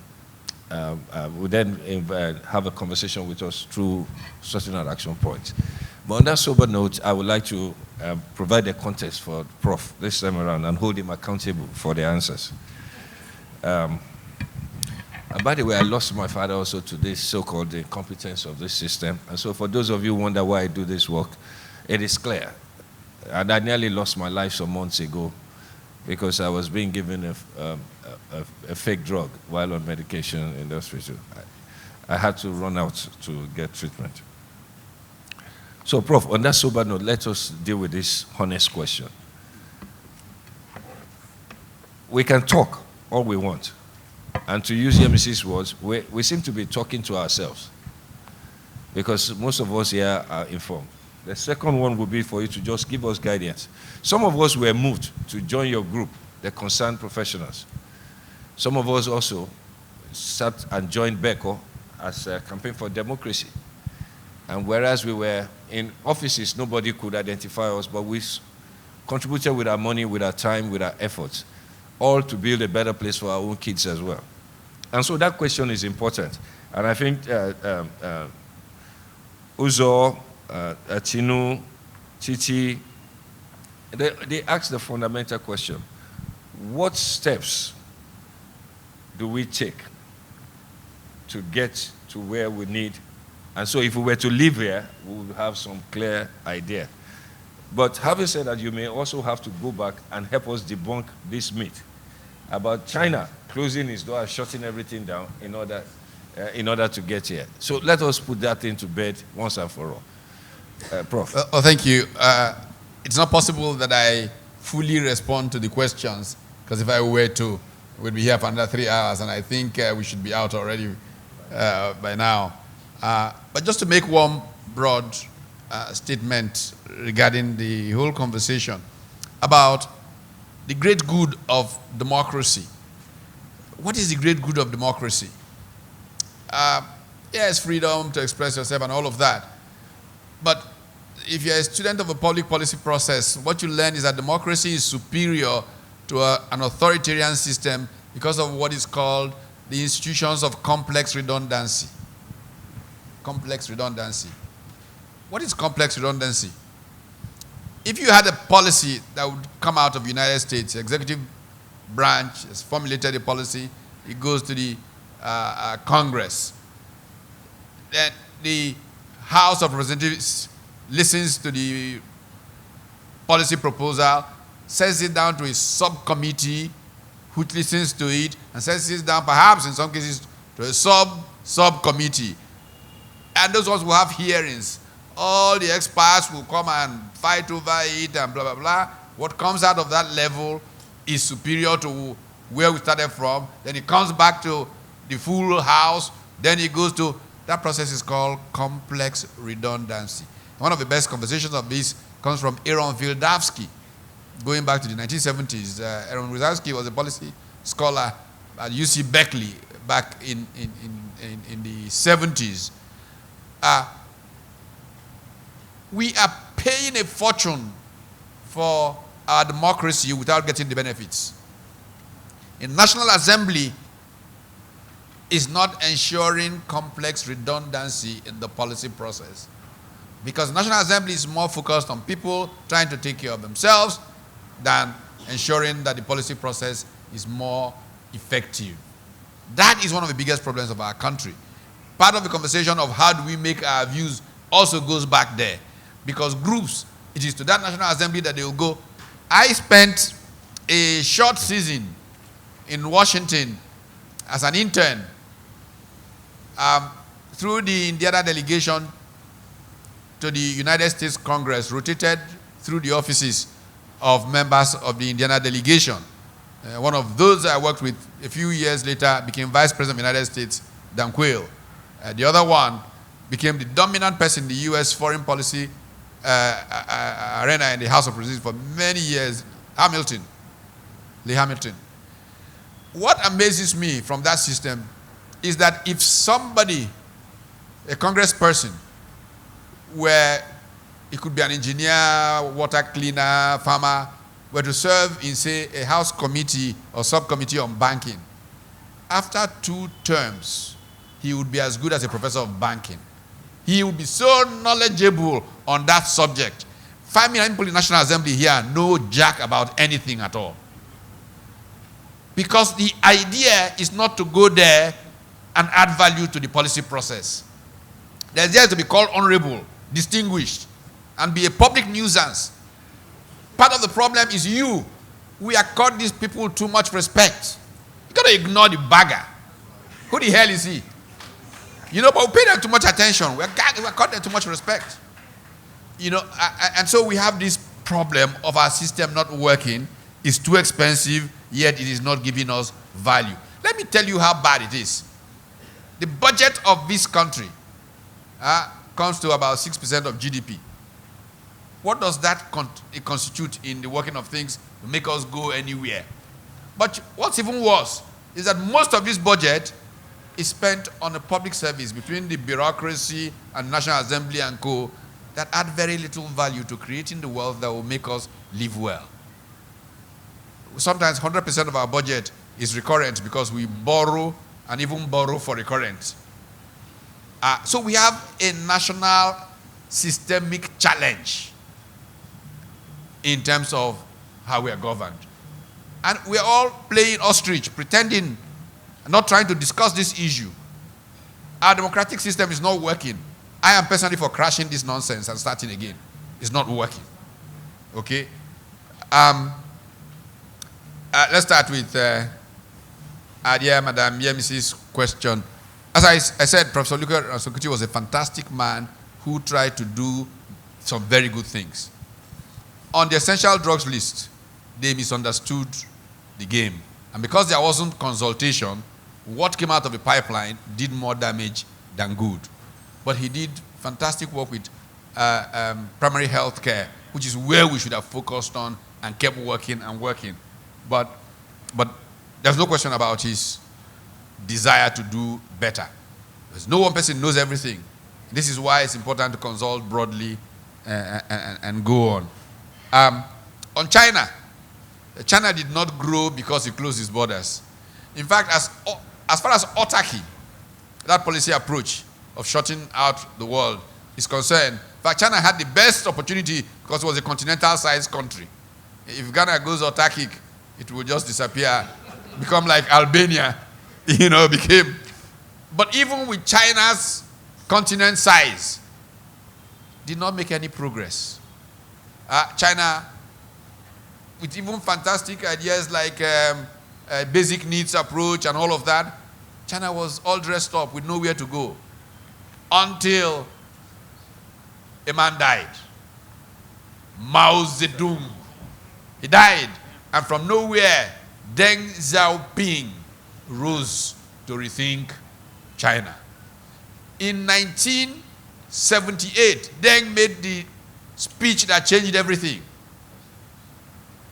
have a conversation with us through certain action points. But on that sober note, I would like to provide a context for Prof this time around and hold him accountable for the answers. And by the way, I lost my father also to this so-called incompetence of this system. And so for those of you who wonder why I do this work, it is clear. And I nearly lost my life some months ago because I was being given a fake drug while on medication in the hospital. I had to run out to get treatment. So, Prof, on that sober note, let us deal with this honest question. We can talk all we want. And to use MEC's words, we seem to be talking to ourselves because most of us here are informed. The second one would be for you to just give us guidance. Some of us were moved to join your group, the concerned professionals. Some of us also sat and joined BECO as a campaign for democracy. And whereas we were in offices, nobody could identify us, but we contributed with our money, with our time, with our efforts, all to build a better place for our own kids as well. And so that question is important. And I think Uzo, Chinu, Chichi, they asked the fundamental question: what steps do we take to get to where we need? And so if we were to live here, we would have some clear idea. But having said that, you may also have to go back and help us debunk this myth about China closing its door and shutting everything down in order to get here. So let us put that into bed once and for all. Prof. Thank you. It's not possible that I fully respond to the questions, because if I were to, we'd be here for another 3 hours, and I think we should be out already by now. But just to make one broad statement regarding the whole conversation about the great good of democracy. What is the great good of democracy? Yes, freedom to express yourself and all of that. But if you're a student of a public policy process, what you learn is that democracy is superior to an authoritarian system because of what is called the institutions of complex redundancy. Complex redundancy. What is complex redundancy? If you had a policy that would come out of the United States, the executive branch has formulated a policy, it goes to the Congress. Then the House of Representatives listens to the policy proposal, sends it down to a subcommittee, who listens to it, and sends it down, perhaps in some cases, to a subcommittee. And those ones will have hearings. All the experts will come and fight over it and blah, blah, blah. What comes out of that level is superior to where we started from. Then it comes back to the full house. Then it goes to, that process is called complex redundancy. One of the best conversations of this comes from Aaron Wildavsky, going back to the 1970s. Aaron Wildavsky was a policy scholar at UC Berkeley back in the 70s. We are paying a fortune for our democracy without getting the benefits. A National Assembly is not ensuring complex redundancy in the policy process, because the National Assembly is more focused on people trying to take care of themselves than ensuring that the policy process is more effective. That is one of the biggest problems of our country. Part of the conversation of how do we make our views also goes back there, because groups, it is to that National Assembly that they will go. I spent a short season in Washington as an intern through the Indiana delegation to the United States Congress, rotated through the offices of members of the Indiana delegation. One of those I worked with a few years later became Vice President of the United States, Dan Quayle. The other one became the dominant person in the U.S. foreign policy arena in the House of Representatives for many years, Lee Hamilton. What amazes me from that system is that if somebody, a congressperson, where it could be an engineer, water cleaner, farmer, were to serve in, say, a House committee or subcommittee on banking, after 2 terms, he would be as good as a professor of banking. He would be so knowledgeable on that subject. 5 million people in the National Assembly here know jack about anything at all. Because the idea is not to go there and add value to the policy process. The idea is to be called honorable, distinguished, and be a public nuisance. Part of the problem is you. We accord these people too much respect. You got to ignore the bagger. Who the hell is he? You know, but we pay them too much attention. We accord them too much respect. You know, and so we have this problem of our system not working. It's too expensive, yet it is not giving us value. Let me tell you how bad it is. The budget of this country comes to about 6% of GDP. What does that constitute in the working of things to make us go anywhere? But what's even worse is that most of this budget is spent on a public service between the bureaucracy and National Assembly and co. that add very little value to creating the wealth that will make us live well. Sometimes 100% of our budget is recurrent because we borrow and even borrow for recurrent. So we have a national systemic challenge in terms of how we are governed. And we are all playing ostrich, pretending, not trying to discuss this issue. Our democratic system is not working. I am personally for crashing this nonsense and starting again. It's not working. Okay? Let's start with Madam Yemisi's question. As I said, Professor Luka Sokuti was a fantastic man who tried to do some very good things. On the essential drugs list, they misunderstood the game. And because there wasn't consultation, what came out of the pipeline did more damage than good. But he did fantastic work with primary health care, which is where we should have focused on and kept working and working. But there's no question about his desire to do better. There's no one person knows everything. This is why it's important to consult broadly and go on. On China, China did not grow because it closed its borders. In fact, as far as autarky, that policy approach of shutting out the world is concerned, in fact, China had the best opportunity because it was a continental-sized country. If Ghana goes autarkic, it will just disappear, become like Albania, became. But even with China's continent size, did not make any progress. China, with even fantastic ideas like basic needs approach and all of that, China was all dressed up with nowhere to go until a man died. Mao Zedong. He died, and from nowhere, Deng Xiaoping rose to rethink China. In 1978, Deng made the speech that changed everything.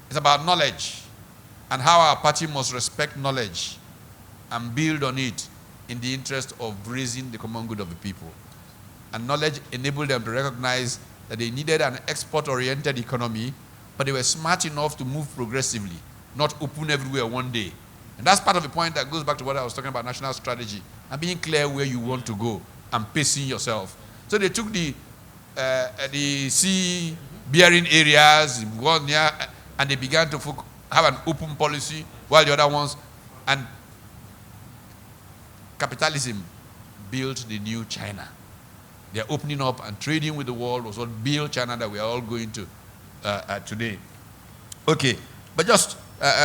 It's about knowledge and how our party must respect knowledge and build on it in the interest of raising the common good of the people. And knowledge enabled them to recognize that they needed an export-oriented economy, but they were smart enough to move progressively, not open everywhere one day. And that's part of the point that goes back to what I was talking about, national strategy, and being clear where you want to go and pacing yourself. So they took the sea-bearing areas, and they began to have an open policy, while the other ones, and capitalism built the new China. They're opening up and trading with the world was what built China that we are all going to today. Okay, but just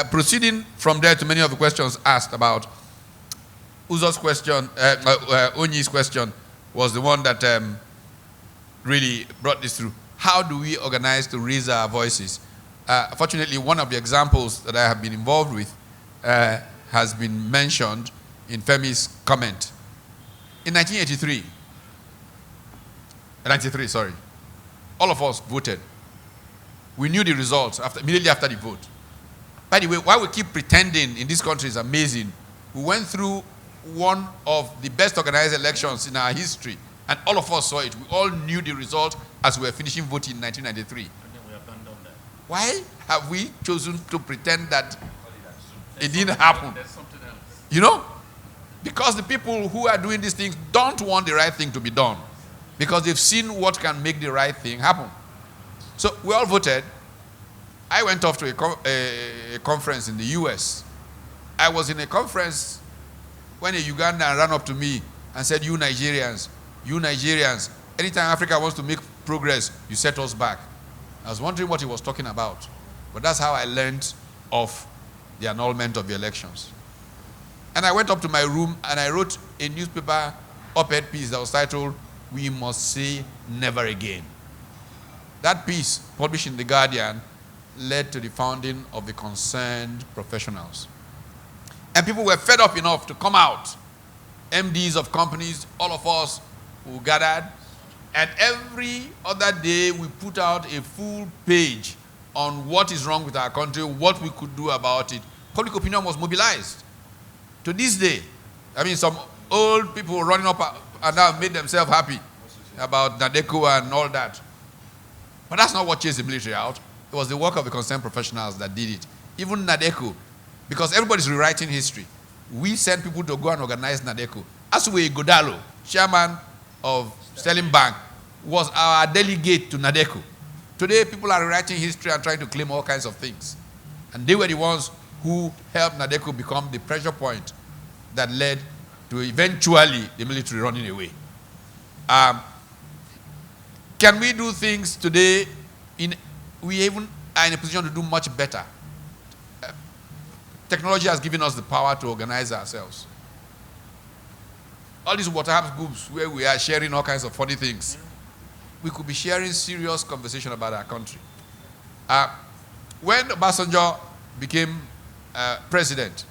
proceeding from there to many of the questions asked about Uzo's question, Onyi's question was the one that really brought this through. How do we organize to raise our voices? Fortunately, one of the examples that I have been involved with has been mentioned in Femi's comment. In 1993, all of us voted. We knew the results immediately after the vote. By the way, why we keep pretending in this country is amazing. We went through one of the best organized elections in our history, and all of us saw it. We all knew the result as we were finishing voting in 1993. Why have we chosen to pretend that it didn't happen? You know? Because the people who are doing these things don't want the right thing to be done. Because they've seen what can make the right thing happen. So we all voted. I went off to a conference in the US. I was in a conference when a Ugandan ran up to me and said, you Nigerians, anytime Africa wants to make progress, you set us back. I was wondering what he was talking about. But that's how I learned of the annulment of the elections. And I went up to my room and I wrote a newspaper op-ed piece that was titled, "We Must Say Never Again." That piece, published in The Guardian, led to the founding of the Concerned Professionals. And people were fed up enough to come out. MDs of companies, all of us who gathered. And every other day we put out a full page on what is wrong with our country, what we could do about it. Public opinion was mobilized. To this day, I mean, some old people running up and now made themselves happy about Nadeko and all that. But that's not what chased the military out. It was the work of the concerned professionals that did it. Even Nadeko, because everybody's rewriting history. We sent people to go and organize Nadeko. Asuwe Godalo, chairman of Sterling Bank, was our delegate to Nadeko. Today, people are rewriting history and trying to claim all kinds of things. And they were the ones who helped Nadeko become the pressure point that led to eventually the military running away. Can we do things today? We even are in a position to do much better. Technology has given us the power to organize ourselves. All these WhatsApp groups where we are sharing all kinds of funny things, we could be sharing serious conversation about our country. When Obasanjo became president,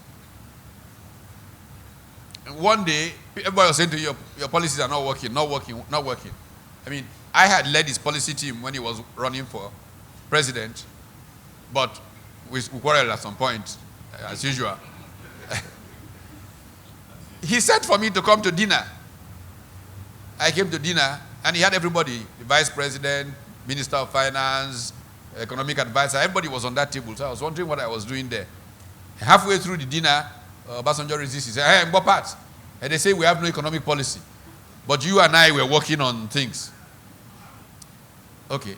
one day, everybody was saying to you, your policies are not working. I mean, I had led his policy team when he was running for president, but we quarreled at some point, as usual. He said for me to come to dinner. I came to dinner, and he had everybody, the vice president, minister of finance, economic advisor, everybody was on that table. So I was wondering what I was doing there. Halfway through the dinner, Obasanjo resisted. He said, hey, Mbopat. And they say we have no economic policy. But you and I were working on things. Okay.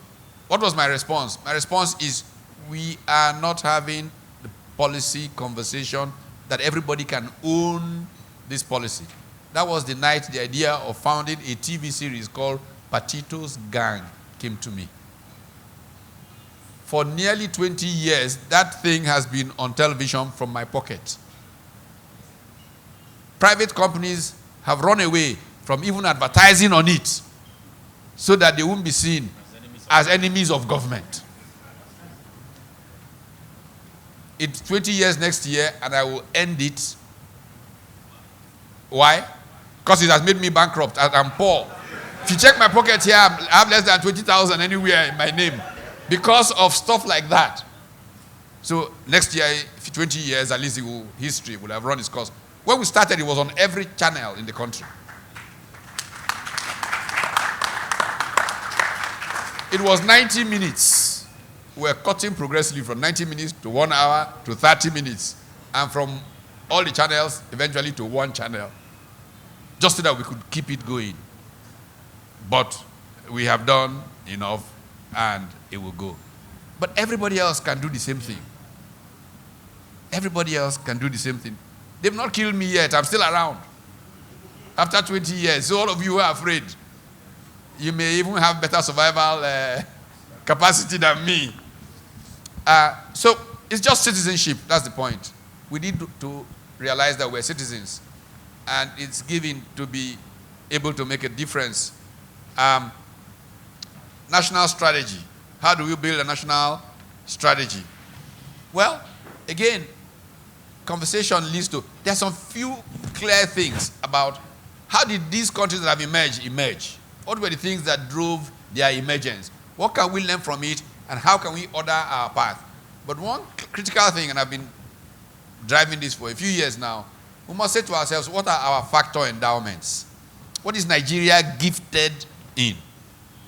What was my response? My response is, we are not having the policy conversation that everybody can own this policy. That was the night the idea of founding a TV series called Patito's Gang came to me. For nearly 20 years, that thing has been on television from my pocket. Private companies have run away from even advertising on it so that they won't be seen as enemies of government. It's 20 years next year, and I will end it. Why? Because it has made me bankrupt. I'm poor. If you check my pocket here, I have less than 20,000 anywhere in my name because of stuff like that. So next year, 20 years, at least history will have run its course. When we started, it was on every channel in the country. It was 90 minutes. We were cutting progressively from 90 minutes to 1 hour to 30 minutes. And from all the channels, eventually to one channel. Just so that we could keep it going. But we have done enough, and it will go. But everybody else can do the same thing. Everybody else can do the same thing. They've not killed me yet. I'm still around. After 20 years. So all of you who are afraid, you may even have better survival capacity than me. So it's just citizenship. That's the point. We need to realize that we're citizens. And it's given to be able to make a difference. National strategy. How do we build a national strategy? Well, again, conversation leads to, there are some few clear things about how did these countries that have emerged emerge? What were the things that drove their emergence? What can we learn from it, and how can we order our path? But one critical thing, and I've been driving this for a few years now, we must say to ourselves, what are our factor endowments? What is Nigeria gifted in?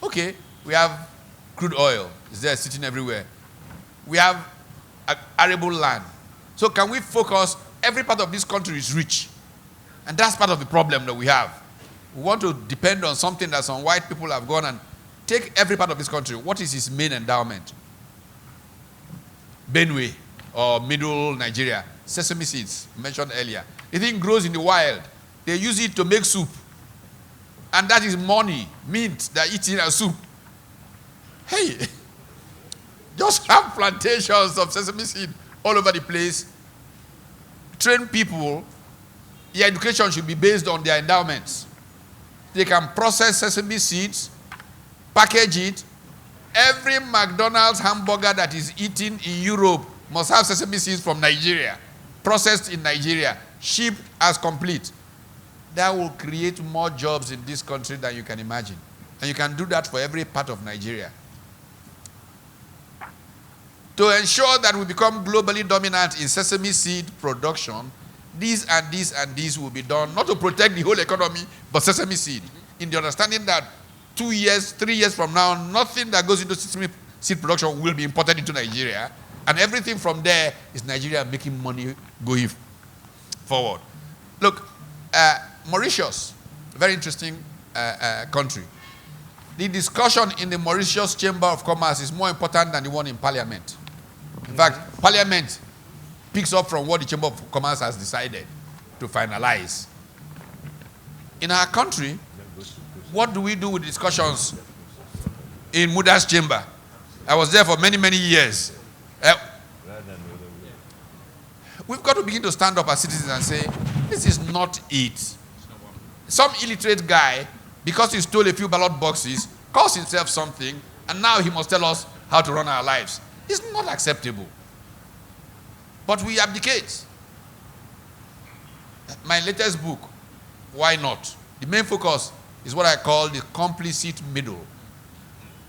Okay, we have crude oil. It's there sitting everywhere. We have arable land. So can we focus, every part of this country is rich. And that's part of the problem that we have. We want to depend on something that some white people have gone and take every part of this country. What is its main endowment? Benue or middle Nigeria. Sesame seeds, mentioned earlier. The thing grows in the wild. They use it to make soup. And that is money, mint, they're eating as soup. Hey, just have plantations of sesame seed all over the place. Train people. Their education should be based on their endowments. They can process sesame seeds, package it. Every McDonald's hamburger that is eaten in Europe must have sesame seeds from Nigeria, processed in Nigeria, shipped as complete. That will create more jobs in this country than you can imagine. And you can do that for every part of Nigeria. To ensure that we become globally dominant in sesame seed production, these and these and these will be done, not to protect the whole economy, but sesame seed. In the understanding that 2 years, 3 years from now, nothing that goes into sesame seed production will be imported into Nigeria. And everything from there is Nigeria making money going forward. Look, Mauritius, very interesting country. The discussion in the Mauritius Chamber of Commerce is more important than the one in Parliament. In fact, Parliament picks up from what the Chamber of Commerce has decided to finalize. In our country, what do we do with discussions in Muda's chamber? I was there for many, many years. We've got to begin to stand up as citizens and say, this is not it. Some illiterate guy, because he stole a few ballot boxes, calls himself something, and now he must tell us how to run our lives. It's not acceptable. But we abdicate. My latest book, Why Not? The main focus is what I call the complicit middle.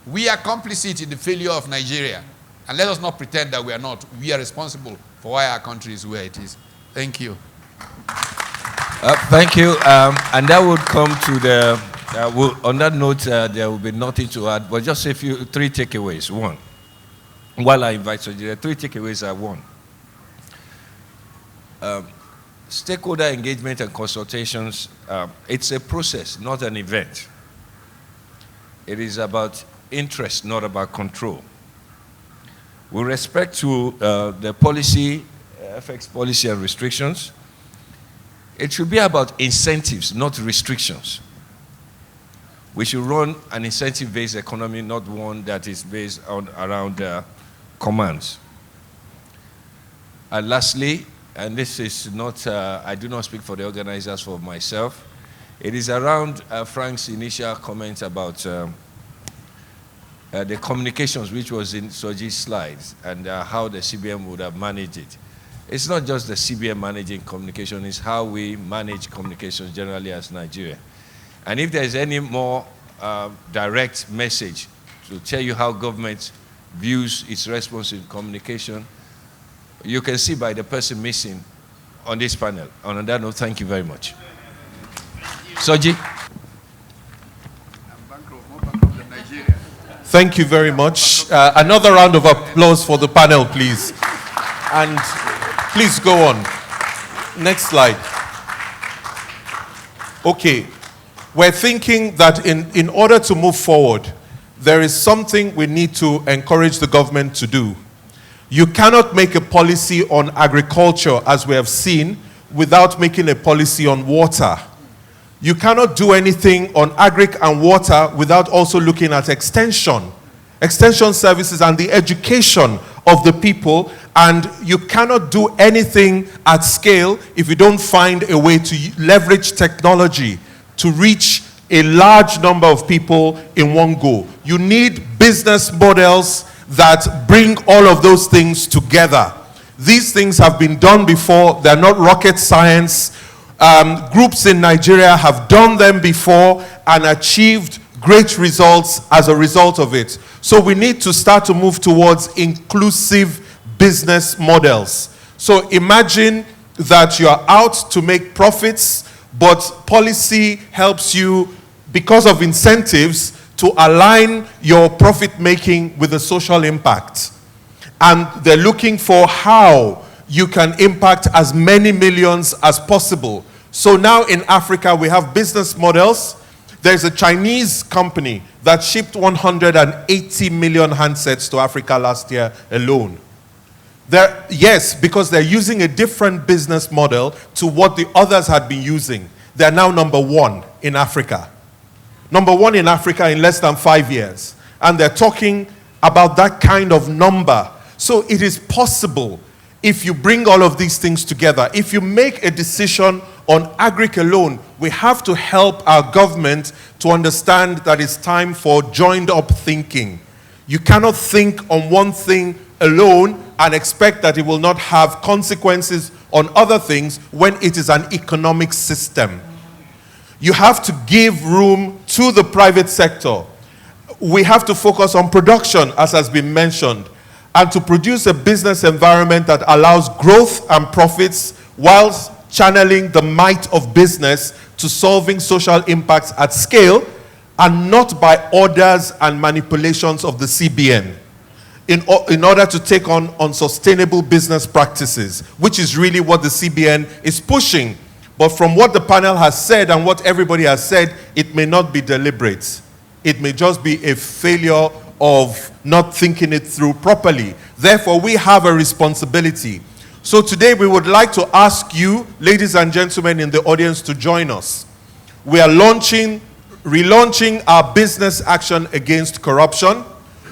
We are complicit in the failure of Nigeria. And let us not pretend that we are not. We are responsible for why our country is where it is. Thank you. Thank you. And that would come to the, on that note, there will be nothing to add, but just three takeaways. One, while I invite you, there are three takeaways. One, stakeholder engagement and consultations, it's a process, not an event. It is about interest, not about control. With respect to the policy, FX policy and restrictions, it should be about incentives, not restrictions. We should run an incentive-based economy, not one that is based around commands. And lastly, and this is not, I do not speak for the organizers, for myself, it is around Frank's initial comment about the communications, which was in Soji's slides, and how the CBN would have managed it. It's not just the CBN managing communication, it's how we manage communications generally as Nigeria. And if there's any more direct message to tell you how government views its response in communication, you can see by the person missing on this panel. And on that note, thank you very much. Soji. Thank you very much. Another round of applause for the panel, please. And please go on. Next slide. Okay. We're thinking that in order to move forward, there is something we need to encourage the government to do. You cannot make a policy on agriculture, as we have seen, without making a policy on water. You cannot do anything on agri and water without also looking at extension services and the education of the people. And you cannot do anything at scale if you don't find a way to leverage technology to reach a large number of people in one go. You need business models that bring all of those things together. These things have been done before. They're not rocket science. Groups in Nigeria have done them before and achieved great results as a result of it. So we need to start to move towards inclusive business models. So imagine that you're out to make profits, but policy helps you, because of incentives, to align your profit making with the social impact. And they're looking for how you can impact as many millions as possible. So now in Africa, we have business models. There's a Chinese company that shipped 180 million handsets to Africa last year alone. Yes, because they're using a different business model to what the others had been using. They're now number one in Africa. Number one in Africa in less than 5 years. And they're talking about that kind of number. So it is possible if you bring all of these things together. If you make a decision on agric alone, we have to help our government to understand that it's time for joined up thinking. You cannot think on one thing alone and expect that it will not have consequences on other things when it is an economic system. You have to give room to the private sector. We have to focus on production, as has been mentioned, and to produce a business environment that allows growth and profits whilst channeling the might of business to solving social impacts at scale and not by orders and manipulations of the CBN in order to take on unsustainable business practices, which is really what the CBN is pushing. But from what the panel has said and what everybody has said, it may not be deliberate. It may just be a failure of not thinking it through properly. Therefore, we have a responsibility. So today we would like to ask you, ladies and gentlemen in the audience, to join us. We are relaunching our business action against corruption.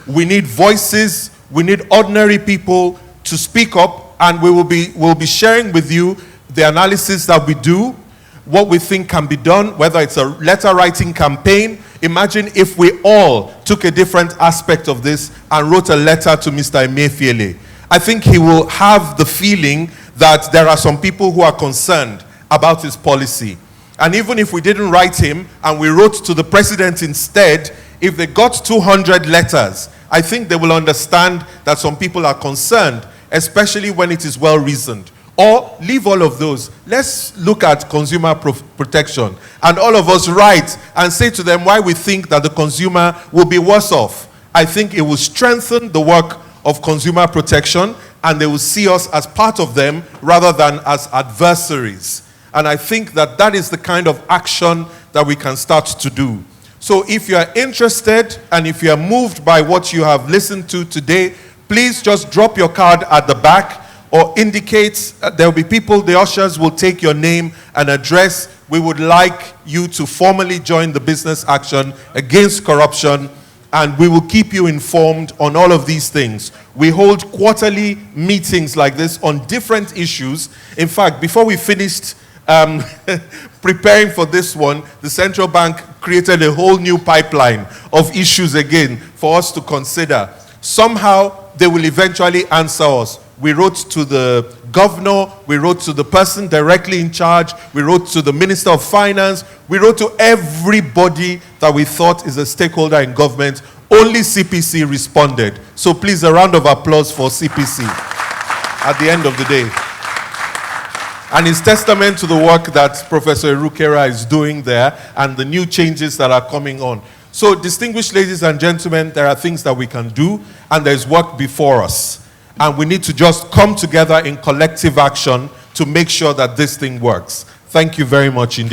We need voices, we need ordinary people to speak up, and we'll be sharing with you the analysis that we do, what we think can be done, whether it's a letter writing campaign. Imagine if we all took a different aspect of this and wrote a letter to Mr. Emefiele. I think he will have the feeling that there are some people who are concerned about his policy. And even if we didn't write him and we wrote to the president instead, if they got 200 letters, I think they will understand that some people are concerned, especially when it is well reasoned. Or leave all of those. Let's look at consumer protection. And all of us write and say to them why we think that the consumer will be worse off. I think it will strengthen the work of consumer protection, and they will see us as part of them rather than as adversaries. And I think that that is the kind of action that we can start to do. So if you are interested and if you are moved by what you have listened to today, please just drop your card at the back or indicate. There will be people, the ushers will take your name and address. We would like you to formally join the business action against corruption, and we will keep you informed on all of these things. We hold quarterly meetings like this on different issues. In fact, before we finished preparing for this one, the central bank created a whole new pipeline of issues again for us to consider. Somehow, they will eventually answer us. We wrote to the governor, we wrote to the person directly in charge, we wrote to the Minister of Finance, we wrote to everybody that we thought is a stakeholder in government. Only CPC responded. So please, a round of applause for CPC at the end of the day. And it's testament to the work that Professor Erukera is doing there and the new changes that are coming on. So, distinguished ladies and gentlemen, there are things that we can do, and there's work before us. And we need to just come together in collective action to make sure that this thing works. Thank you very much indeed.